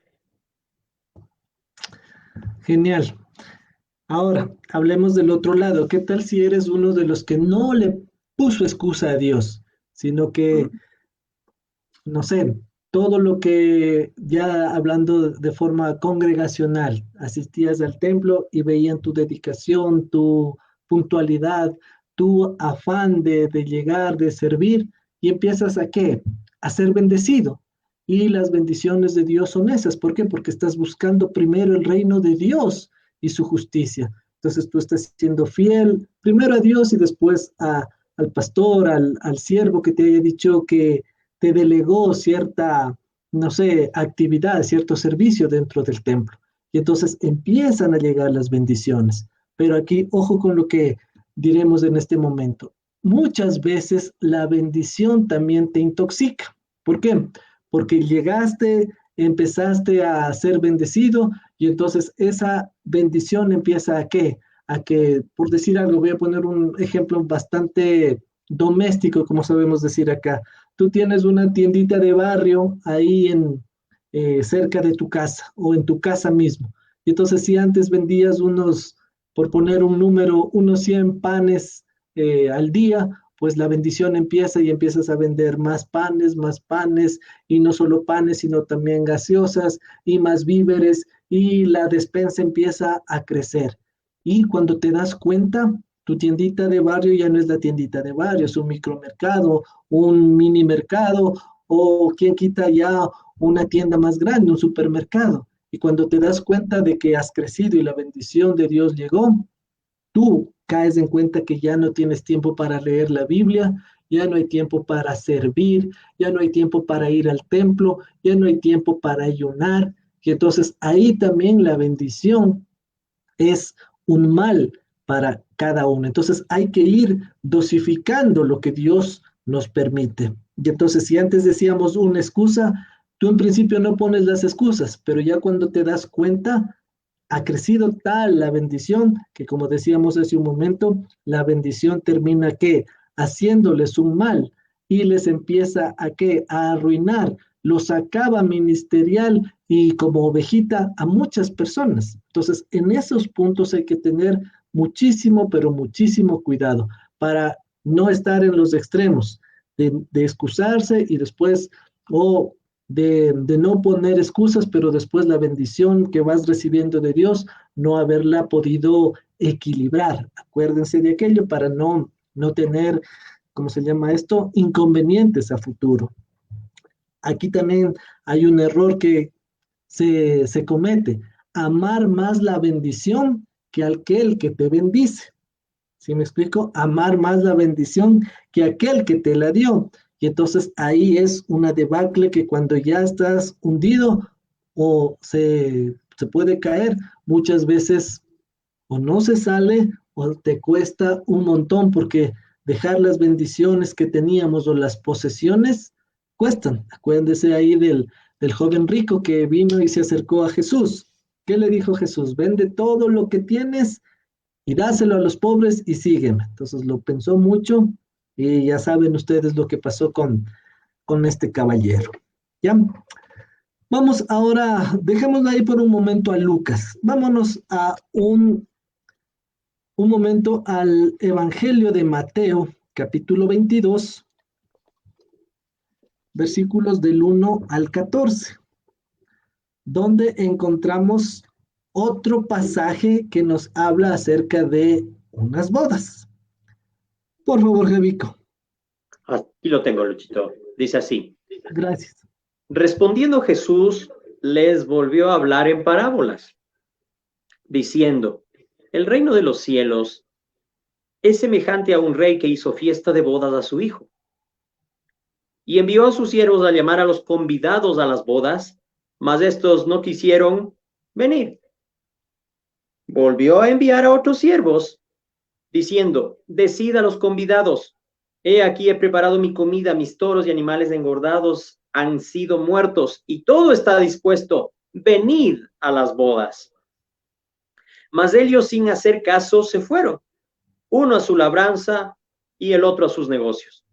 Genial. Ahora, hablemos del otro lado. ¿Qué tal si eres uno de los que no le puso excusa a Dios, sino que, no sé, todo lo que ya hablando de forma congregacional, asistías al templo y veían tu dedicación, tu puntualidad, tu afán de llegar, de servir, y empiezas a qué? A ser bendecido. Y las bendiciones de Dios son esas. ¿Por qué? Porque estás buscando primero el reino de Dios y su justicia. Entonces tú estás siendo fiel primero a Dios y después al pastor, al siervo que te haya dicho que te delegó cierta, no sé, actividad, cierto servicio dentro del templo. Y entonces empiezan a llegar las bendiciones. Pero aquí, ojo con lo que diremos en este momento. Muchas veces la bendición también te intoxica. ¿Por qué? Porque llegaste, empezaste a ser bendecido y entonces esa bendición empieza a qué? A que, por decir algo, voy a poner un ejemplo bastante doméstico, como sabemos decir acá. Tú tienes una tiendita de barrio ahí cerca de tu casa o en tu casa mismo. Y entonces si antes vendías unos, por poner un número, unos 100 panes al día, pues la bendición empieza y empiezas a vender más panes, y no solo panes, sino también gaseosas y más víveres, y la despensa empieza a crecer. Y cuando te das cuenta, tu tiendita de barrio ya no es la tiendita de barrio, es un micromercado, un mini mercado, o quien quita ya una tienda más grande, un supermercado. Y cuando te das cuenta de que has crecido y la bendición de Dios llegó, tú caes en cuenta que ya no tienes tiempo para leer la Biblia, ya no hay tiempo para servir, ya no hay tiempo para ir al templo, ya no hay tiempo para ayunar. Y entonces ahí también la bendición es un mal para cada uno. Entonces hay que ir dosificando lo que Dios nos permite. Y entonces si antes decíamos una excusa, tú en principio no pones las excusas, pero ya cuando te das cuenta, ha crecido tal la bendición que, como decíamos hace un momento, la bendición termina que haciéndoles un mal y les empieza a que a arruinar, los acaba ministerial y como ovejita a muchas personas. Entonces, en esos puntos hay que tener muchísimo, pero muchísimo cuidado para no estar en los extremos de excusarse y después o de no poner excusas, pero después la bendición que vas recibiendo de Dios, no haberla podido equilibrar. Acuérdense de aquello para no tener, ¿cómo se llama esto? Inconvenientes a futuro. Aquí también hay un error que se comete, amar más la bendición que aquel que te bendice. ¿Sí me explico? Amar más la bendición que aquel que te la dio. Y entonces ahí es una debacle que cuando ya estás hundido o se puede caer, muchas veces o no se sale o te cuesta un montón porque dejar las bendiciones que teníamos o las posesiones cuestan. Acuérdense ahí del joven rico que vino y se acercó a Jesús. ¿Qué le dijo Jesús? Vende todo lo que tienes y dáselo a los pobres y sígueme. Entonces lo pensó mucho y ya saben ustedes lo que pasó con este caballero. ¿Ya? Vamos ahora, dejémoslo ahí por un momento a Lucas. Vámonos a un momento al Evangelio de Mateo, capítulo 22, versículos del 1 al 14, donde encontramos otro pasaje que nos habla acerca de unas bodas. Por favor, Javico. Aquí lo tengo, Luchito. Dice así. Gracias. Respondiendo Jesús, les volvió a hablar en parábolas, diciendo, el reino de los cielos es semejante a un rey que hizo fiesta de bodas a su hijo. Y envió a sus siervos a llamar a los convidados a las bodas, mas estos no quisieron venir. Volvió a enviar a otros siervos, diciendo, decid a los convidados, he aquí he preparado mi comida, mis toros y animales engordados han sido muertos, y todo está dispuesto, venid a las bodas. Mas ellos, sin hacer caso, se fueron, uno a su labranza y el otro a sus negocios.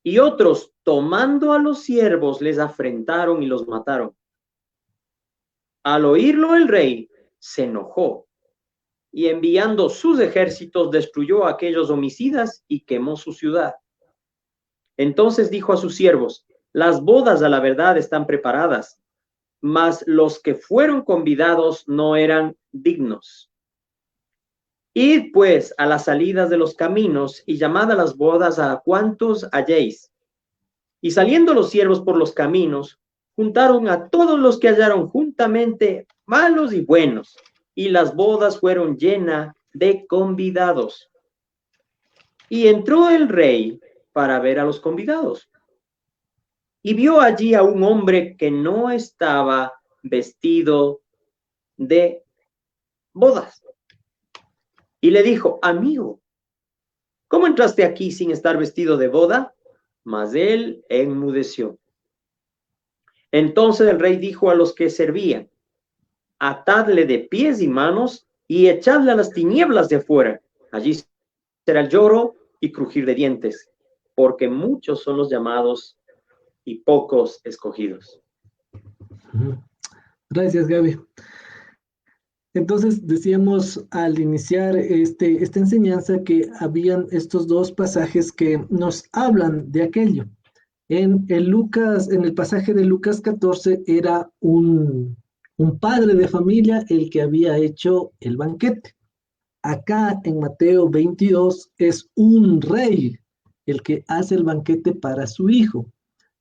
Y otros, tomando a los siervos, les afrentaron y los mataron. Al oírlo el rey se enojó y enviando sus ejércitos destruyó a aquellos homicidas y quemó su ciudad. Entonces dijo a sus siervos: las bodas a la verdad están preparadas, mas los que fueron convidados no eran dignos. Id pues a las salidas de los caminos y llamad a las bodas a cuantos halléis. Y saliendo los siervos por los caminos, juntaron a todos los que hallaron juntamente, malos y buenos, y las bodas fueron llenas de convidados. Y entró el rey para ver a los convidados, y vio allí a un hombre que no estaba vestido de bodas. Y le dijo: amigo, ¿cómo entraste aquí sin estar vestido de boda? Mas él enmudeció. Entonces el rey dijo a los que servían: atadle de pies y manos y echadle a las tinieblas de afuera. Allí será el lloro y crujir de dientes, porque muchos son los llamados y pocos escogidos. Gracias, Gaby. Entonces decíamos al iniciar esta enseñanza que habían estos dos pasajes que nos hablan de aquello. En el pasaje de Lucas 14 era un padre de familia el que había hecho el banquete. Acá en Mateo 22 es un rey el que hace el banquete para su hijo.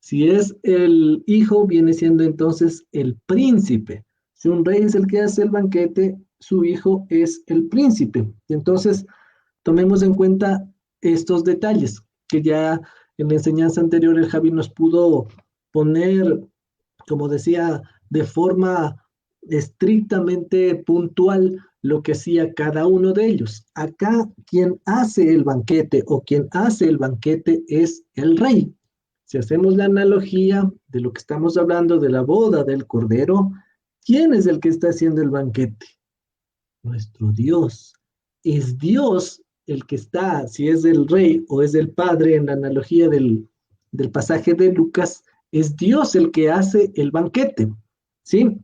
Si es el hijo, viene siendo entonces el príncipe. Si un rey es el que hace el banquete, su hijo es el príncipe. Entonces, tomemos en cuenta estos detalles que ya en la enseñanza anterior el Javi nos pudo poner, como decía, de forma estrictamente puntual lo que hacía cada uno de ellos. Acá quien hace el banquete o quien hace el banquete es el rey. Si hacemos la analogía de lo que estamos hablando de la boda del Cordero, ¿quién es el que está haciendo el banquete? Nuestro Dios. Es Dios el que está, si es el rey o es el padre en la analogía del pasaje de Lucas, es Dios el que hace el banquete. ¿Sí?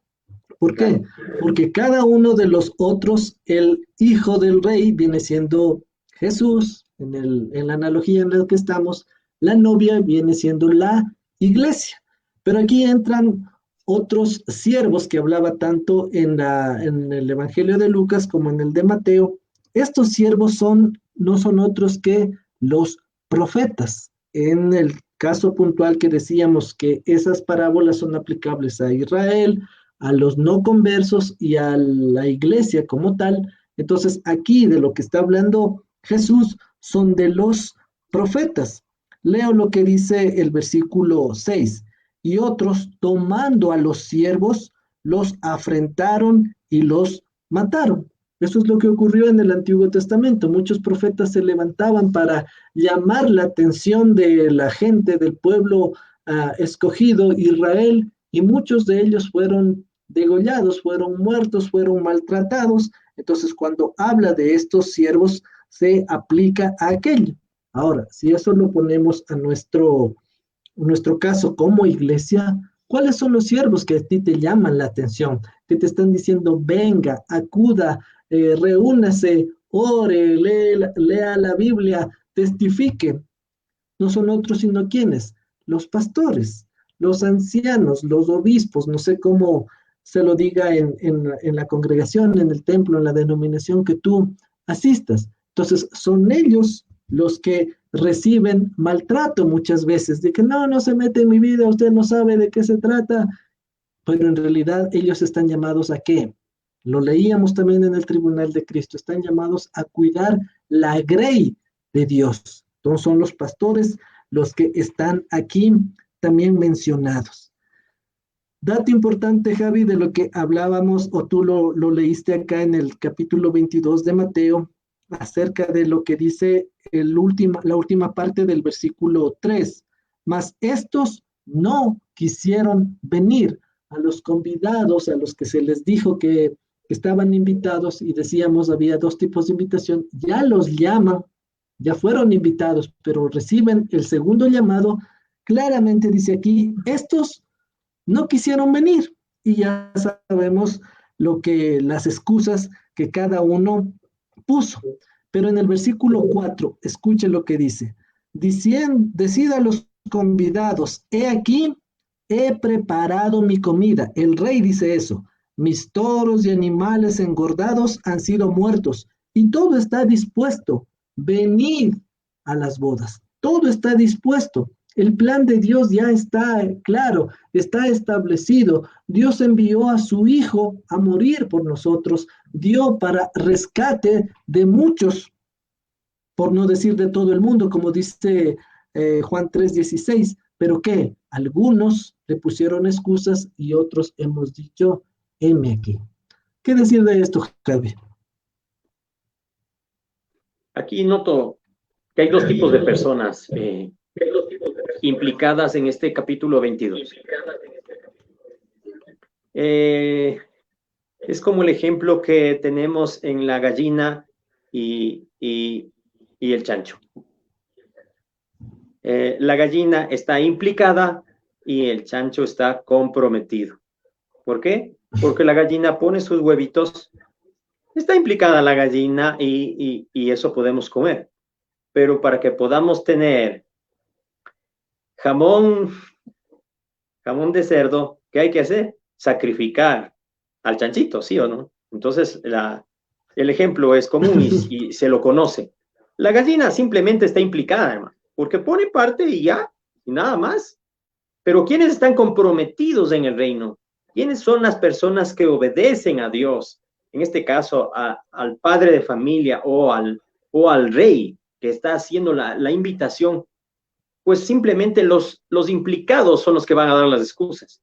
¿Por qué? Porque cada uno de los otros, el hijo del rey viene siendo Jesús, en la analogía en la que estamos, la novia viene siendo la iglesia. Pero aquí entran otros siervos que hablaba tanto en el Evangelio de Lucas como en el de Mateo. Estos siervos no son otros que los profetas. En el caso puntual que decíamos que esas parábolas son aplicables a Israel, a los no conversos y a la iglesia como tal. Entonces aquí de lo que está hablando Jesús son de los profetas. Leo lo que dice el versículo 6. Y otros, tomando a los siervos, los afrentaron y los mataron. Eso es lo que ocurrió en el Antiguo Testamento. Muchos profetas se levantaban para llamar la atención de la gente del pueblo escogido, Israel, y muchos de ellos fueron degollados, fueron muertos, fueron maltratados. Entonces, cuando habla de estos siervos, se aplica a aquello. Ahora, si eso lo ponemos a nuestro caso como iglesia, ¿cuáles son los siervos que a ti te llaman la atención? Que te están diciendo: venga, acuda, reúnase, ore, lea la Biblia, testifique. No son otros sino ¿quiénes? Los pastores, los ancianos, los obispos, no sé cómo se lo diga en la congregación, en el templo, en la denominación que tú asistas. Entonces, son ellos los que reciben maltrato muchas veces, de que no se mete en mi vida, usted no sabe de qué se trata, pero en realidad ellos están llamados ¿a qué? Lo leíamos también en el tribunal de Cristo, están llamados a cuidar la grey de Dios. Entonces son los pastores los que están aquí también mencionados. Dato importante, Javi, de lo que hablábamos, o tú lo leíste acá en el capítulo 22 de Mateo, acerca de lo que dice la última parte del versículo 3. Mas estos no quisieron venir. A los convidados, a los que se les dijo que que estaban invitados, y decíamos, había dos tipos de invitación, ya los llaman, ya fueron invitados, pero reciben el segundo llamado, claramente dice aquí, estos no quisieron venir, y ya sabemos las excusas que cada uno puso. Pero en el versículo 4, escuche lo que dice. Decida a los convidados, he aquí, he preparado mi comida. El rey dice eso. Mis toros y animales engordados han sido muertos y todo está dispuesto. Venid a las bodas. Todo está dispuesto. El plan de Dios ya está claro, está establecido. Dios envió a su Hijo a morir por nosotros, dio para rescate de muchos, por no decir de todo el mundo, como dice Juan 3:16. Pero ¿qué? Algunos le pusieron excusas y otros hemos dicho, heme aquí. ¿Qué decir de esto, Javi? Aquí noto que hay dos tipos de personas implicadas en este capítulo 22. Es como el ejemplo que tenemos en la gallina y el chancho. La gallina está implicada y el chancho está comprometido. ¿Por qué? Porque la gallina pone sus huevitos, está implicada la gallina y eso podemos comer. Pero para que podamos tener jamón de cerdo, ¿qué hay que hacer? Sacrificar al chanchito, ¿sí o no? Entonces, el ejemplo es común y se lo conoce. La gallina simplemente está implicada, hermano, porque pone parte y ya, y nada más. Pero ¿quiénes están comprometidos en el reino? ¿Quiénes son las personas que obedecen a Dios? En este caso, al padre de familia o al rey que está haciendo la invitación. Pues simplemente los implicados son los que van a dar las excusas.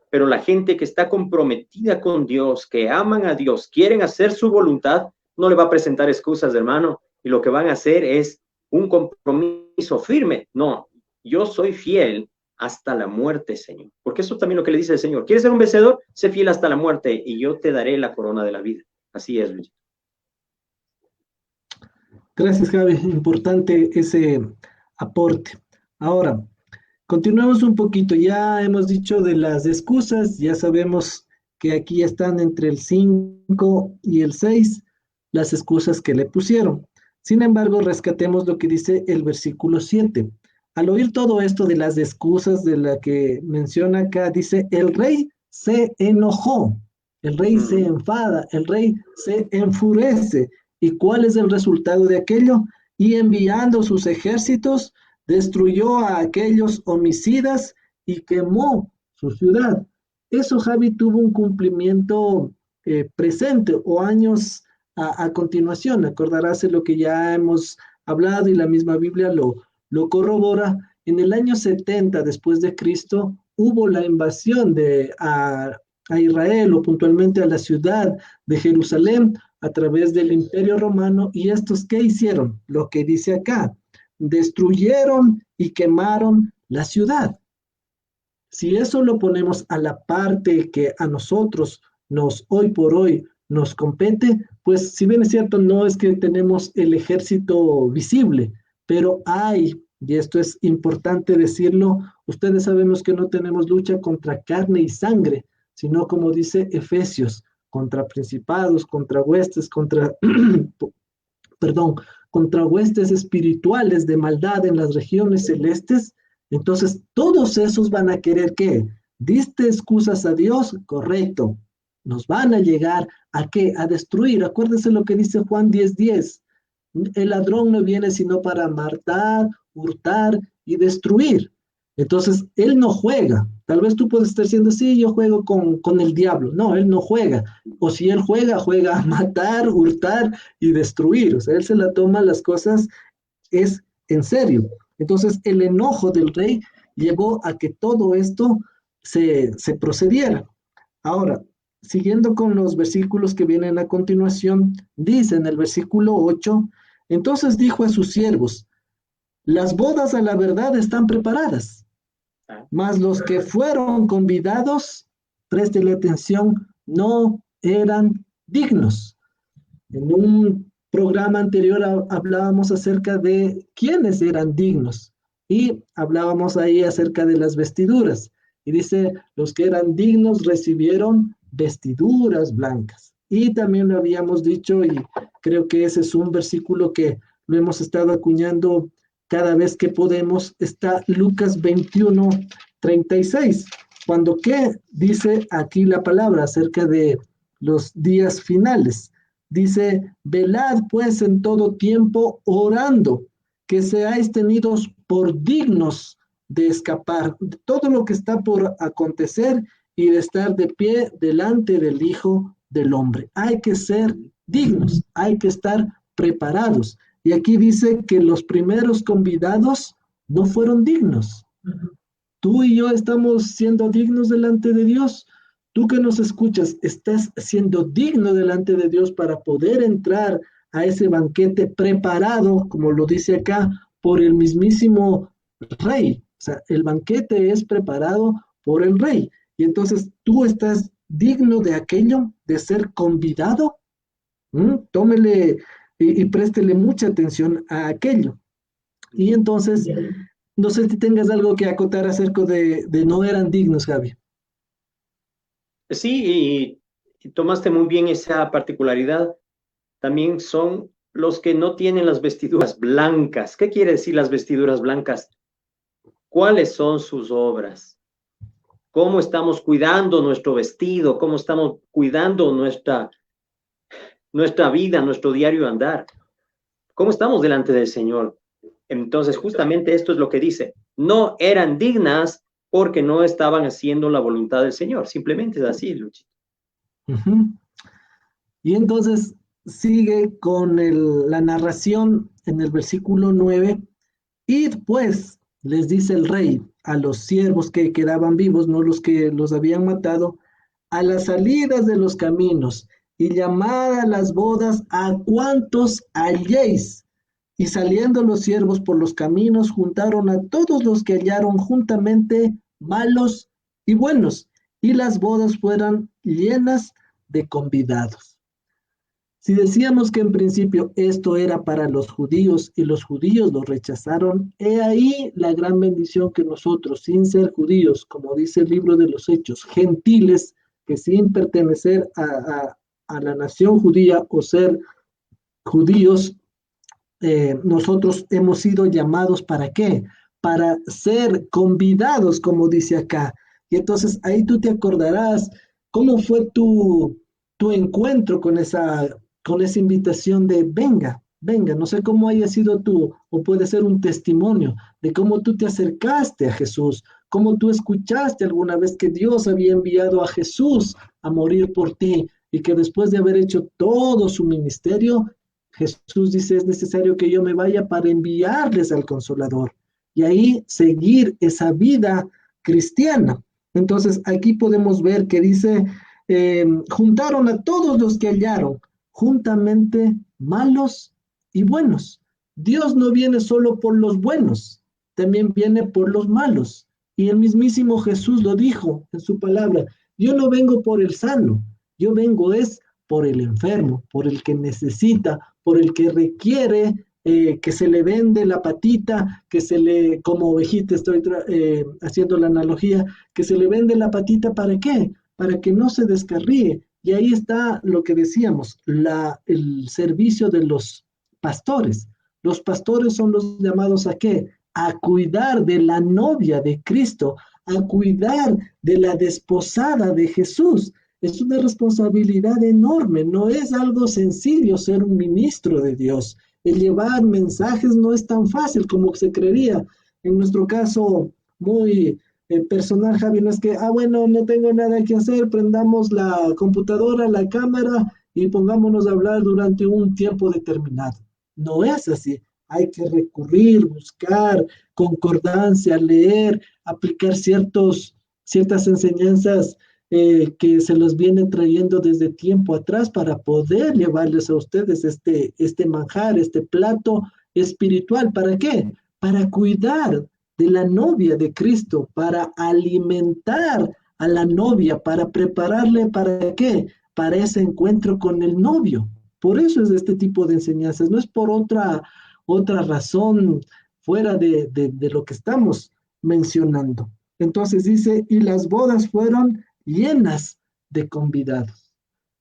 Pero la gente que está comprometida con Dios, que aman a Dios, quieren hacer su voluntad, no le va a presentar excusas, hermano, y lo que van a hacer es un compromiso firme. No, yo soy fiel hasta la muerte, Señor. Porque eso también lo que le dice el Señor. ¿Quieres ser un vencedor? Sé fiel hasta la muerte y yo te daré la corona de la vida. Así es, Luis. Gracias, Javi. Importante ese aporte. Ahora, continuemos un poquito. Ya hemos dicho de las excusas, ya sabemos que aquí están entre el 5 y el 6 las excusas que le pusieron. Sin embargo, rescatemos lo que dice el versículo 7. Al oír todo esto de las excusas de la que menciona acá, dice, el rey se enojó, el rey se enfada, el rey se enfurece. ¿Y cuál es el resultado de aquello? Y enviando sus ejércitos, destruyó a aquellos homicidas y quemó su ciudad. Eso, Javi, tuvo un cumplimiento presente o años a continuación. Acordarás de lo que ya hemos hablado y la misma Biblia lo corrobora. En el año 70 después de Cristo hubo la invasión a Israel o puntualmente a la ciudad de Jerusalén a través del Imperio Romano. ¿Y estos qué hicieron? Lo que dice acá, destruyeron y quemaron la ciudad. Si eso lo ponemos a la parte que a nosotros hoy por hoy nos compete, pues si bien es cierto, no es que tenemos el ejército visible, pero hay, y esto es importante decirlo, ustedes sabemos que no tenemos lucha contra carne y sangre, sino como dice Efesios, contra principados, contra huestes, contra huestes espirituales de maldad en las regiones celestes. Entonces, todos esos van a querer ¿qué? ¿Diste excusas a Dios? Correcto. Nos van a llegar ¿a qué? A destruir. Acuérdense lo que dice Juan 10:10. El ladrón no viene sino para matar, hurtar y destruir. Entonces, él no juega. Tal vez tú puedes estar diciendo, sí, yo juego con el diablo. No, él no juega. O si él juega a matar, hurtar y destruir. O sea, él se la toma las cosas es en serio. Entonces, el enojo del rey llevó a que todo esto se procediera. Ahora, siguiendo con los versículos que vienen a continuación, dice en el versículo 8, entonces dijo a sus siervos, las bodas a la verdad están preparadas, mas los que fueron convidados, préstele atención, no eran dignos. En un programa anterior hablábamos acerca de quiénes eran dignos y hablábamos ahí acerca de las vestiduras. Y dice, los que eran dignos recibieron vestiduras blancas. Y también lo habíamos dicho, y creo que ese es un versículo que lo hemos estado acuñando cada vez que podemos, está Lucas 21:36, cuando ¿qué dice aquí la palabra acerca de los días finales? Dice, velad pues en todo tiempo orando, que seáis tenidos por dignos de escapar de todo lo que está por acontecer y de estar de pie delante del Hijo del Hombre. Hay que ser dignos, hay que estar preparados. Y aquí dice que los primeros convidados no fueron dignos. Tú y yo estamos siendo dignos delante de Dios. Tú que nos escuchas, estás siendo digno delante de Dios para poder entrar a ese banquete preparado, como lo dice acá, por el mismísimo rey. O sea, el banquete es preparado por el rey. Y entonces tú estás digno de aquello, de ser convidado. Tómele y préstele mucha atención a aquello. Y entonces, no sé si tengas algo que acotar acerca de no eran dignos, Javi. Sí, y tomaste muy bien esa particularidad. También son los que no tienen las vestiduras blancas. ¿Qué quiere decir las vestiduras blancas? ¿Cuáles son sus obras? ¿Cómo estamos cuidando nuestro vestido? ¿Cómo estamos cuidando nuestra vida, nuestro diario andar? ¿Cómo estamos delante del Señor? Entonces, justamente esto es lo que dice. No eran dignas porque no estaban haciendo la voluntad del Señor. Simplemente es así, Luchi. Ujú. Y entonces sigue con la narración en el versículo 9. Id pues, les dice el rey a los siervos que quedaban vivos, no los que los habían matado, a las salidas de los caminos y llamad a las bodas a cuantos halléis. Y saliendo los siervos por los caminos, juntaron a todos los que hallaron juntamente, malos y buenos, y las bodas fueran llenas de convidados. Si decíamos que en principio esto era para los judíos y los judíos lo rechazaron, he ahí la gran bendición que nosotros, sin ser judíos, como dice el libro de los Hechos, gentiles, que sin pertenecer a la nación judía o ser judíos, nosotros hemos sido llamados ¿para qué? Para ser convidados, como dice acá. Y entonces ahí tú te acordarás cómo fue tu encuentro con esa invitación de venga, venga. No sé cómo haya sido tú, o puede ser un testimonio de cómo tú te acercaste a Jesús, cómo tú escuchaste alguna vez que Dios había enviado a Jesús a morir por ti y que después de haber hecho todo su ministerio, Jesús dice, es necesario que yo me vaya para enviarles al Consolador y ahí seguir esa vida cristiana. Entonces, aquí podemos ver que dice, juntaron a todos los que hallaron, juntamente malos y buenos. Dios no viene solo por los buenos, también viene por los malos. Y el mismísimo Jesús lo dijo en su palabra, yo no vengo por el sano, yo vengo es por el enfermo, por el que necesita, por el que requiere que se le vende la patita, que se le, como ovejita estoy haciendo la analogía, que se le vende la patita, ¿para qué? Para que no se descarríe. Y ahí está lo que decíamos, el servicio de los pastores. Los pastores son los llamados ¿a qué? A cuidar de la novia de Cristo, a cuidar de la desposada de Jesús. Es una responsabilidad enorme, no es algo sencillo ser un ministro de Dios. El llevar mensajes no es tan fácil como se creería. En nuestro caso, muy personal, Javi, no es que, bueno, no tengo nada que hacer, prendamos la computadora, la cámara y pongámonos a hablar durante un tiempo determinado. No es así. Hay que recurrir, buscar concordancia, leer, aplicar ciertas enseñanzas que se los vienen trayendo desde tiempo atrás para poder llevarles a ustedes este manjar, este plato espiritual. ¿Para qué? Para cuidar de la novia de Cristo, para alimentar a la novia, para prepararle, ¿para qué? para ese encuentro con el novio. Por eso es este tipo de enseñanzas, no es por otra razón fuera de lo que estamos mencionando. Entonces dice, y las bodas fueron llenas de convidados.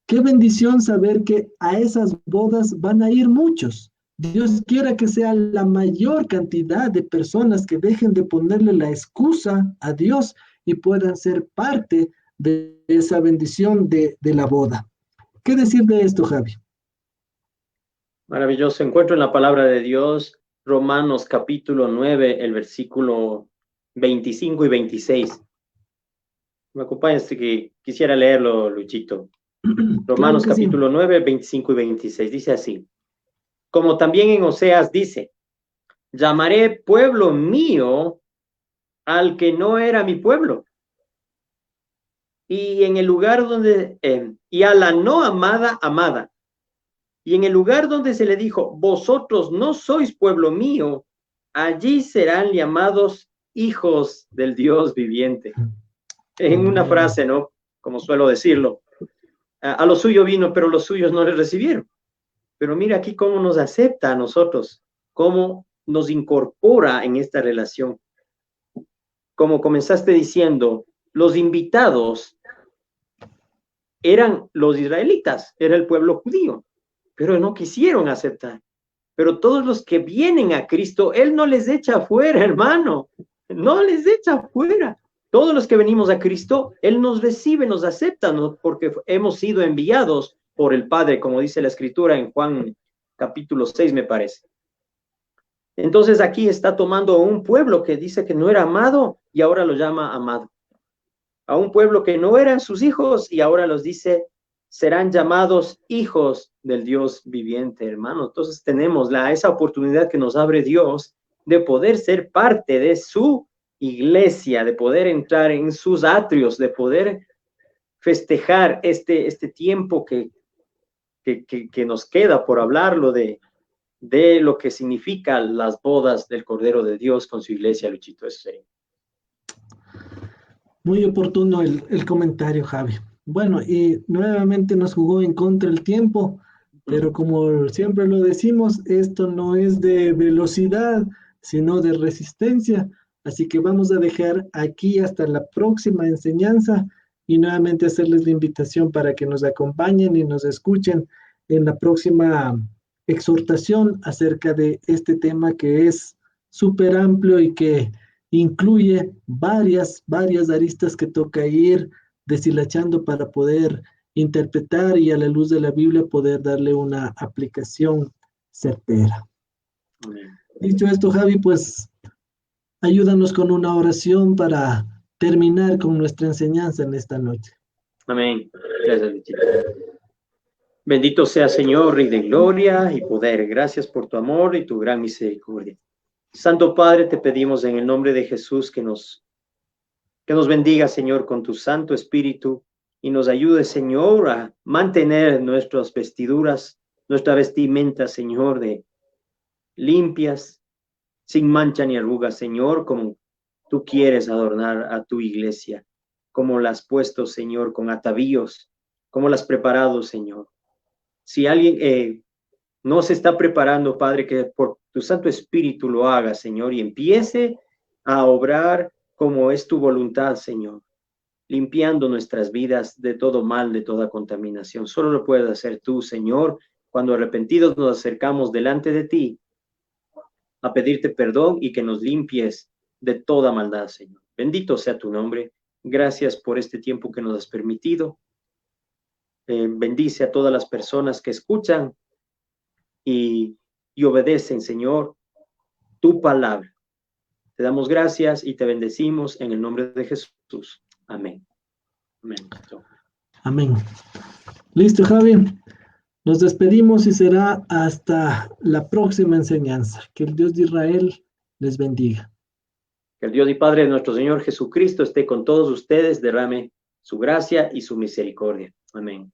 Qué bendición saber que a esas bodas van a ir muchos. Dios quiera que sea la mayor cantidad de personas que dejen de ponerle la excusa a Dios y puedan ser parte de esa bendición de la boda. ¿Qué decir de esto, Javi? Maravilloso. Encuentro en la palabra de Dios, Romanos capítulo 9, el versículo 25 y 26. ¿Me acompañas? Que quisiera leerlo, Luchito. Claro Romanos que sí. capítulo 9, 25 y 26. Dice así. Como también en Oseas dice, llamaré pueblo mío al que no era mi pueblo. Y en el lugar donde, y a la no amada, amada. Y en el lugar donde se le dijo, vosotros no sois pueblo mío, allí serán llamados hijos del Dios viviente. En una Amén. frase, ¿no? Como suelo decirlo, a lo suyo vino, pero los suyos no le recibieron. Pero mira aquí cómo nos acepta a nosotros, cómo nos incorpora en esta relación. Como comenzaste diciendo, los invitados eran los israelitas, era el pueblo judío, pero no quisieron aceptar. Pero todos los que vienen a Cristo, Él no les echa afuera, hermano, no les echa afuera. Todos los que venimos a Cristo, Él nos recibe, nos acepta, ¿no? Porque hemos sido enviados por el Padre, como dice la Escritura en Juan capítulo 6, me parece. Entonces aquí está tomando a un pueblo que dice que no era amado y ahora lo llama amado. A un pueblo que no eran sus hijos y ahora los dice, serán llamados hijos del Dios viviente, hermano. Entonces tenemos esa oportunidad que nos abre Dios de poder ser parte de su iglesia, de poder entrar en sus atrios, de poder festejar este tiempo que nos queda por hablarlo de lo que significa las bodas del Cordero de Dios con su iglesia, Luchito. Eso sería. Muy oportuno el comentario, Javi. Bueno, y nuevamente nos jugó en contra el tiempo, pero como siempre lo decimos, esto no es de velocidad, sino de resistencia. Así que vamos a dejar aquí hasta la próxima enseñanza y nuevamente hacerles la invitación para que nos acompañen y nos escuchen en la próxima exhortación acerca de este tema que es súper amplio y que incluye varias aristas que toca ir deshilachando para poder interpretar y a la luz de la Biblia poder darle una aplicación certera. Dicho esto, Javi, pues ayúdanos con una oración para terminar con nuestra enseñanza en esta noche. Amén. Gracias, Luchito. Bendito sea, Señor, Rey de gloria y poder. Gracias por tu amor y tu gran misericordia. Santo Padre, te pedimos en el nombre de Jesús que nos bendiga, Señor, con tu Santo Espíritu y nos ayude, Señor, a mantener nuestras vestiduras, nuestra vestimenta, Señor, de limpias, sin mancha ni arruga, Señor, como tú quieres adornar a tu iglesia, como la has puesto, Señor, con atavíos, como la has preparado, Señor. Si alguien no se está preparando, Padre, que por tu Santo Espíritu lo haga, Señor, y empiece a obrar como es tu voluntad, Señor, limpiando nuestras vidas de todo mal, de toda contaminación. Solo lo puedes hacer tú, Señor, cuando arrepentidos nos acercamos delante de ti a pedirte perdón y que nos limpies de toda maldad, Señor. Bendito sea tu nombre. Gracias por este tiempo que nos has permitido. Bendice a todas las personas que escuchan y obedecen, Señor, tu palabra. Te damos gracias y te bendecimos en el nombre de Jesús. Amén. Amén. Amén. Listo, Javi. Nos despedimos y será hasta la próxima enseñanza. Que el Dios de Israel les bendiga. Que el Dios y Padre de nuestro Señor Jesucristo esté con todos ustedes, derrame su gracia y su misericordia. Amén.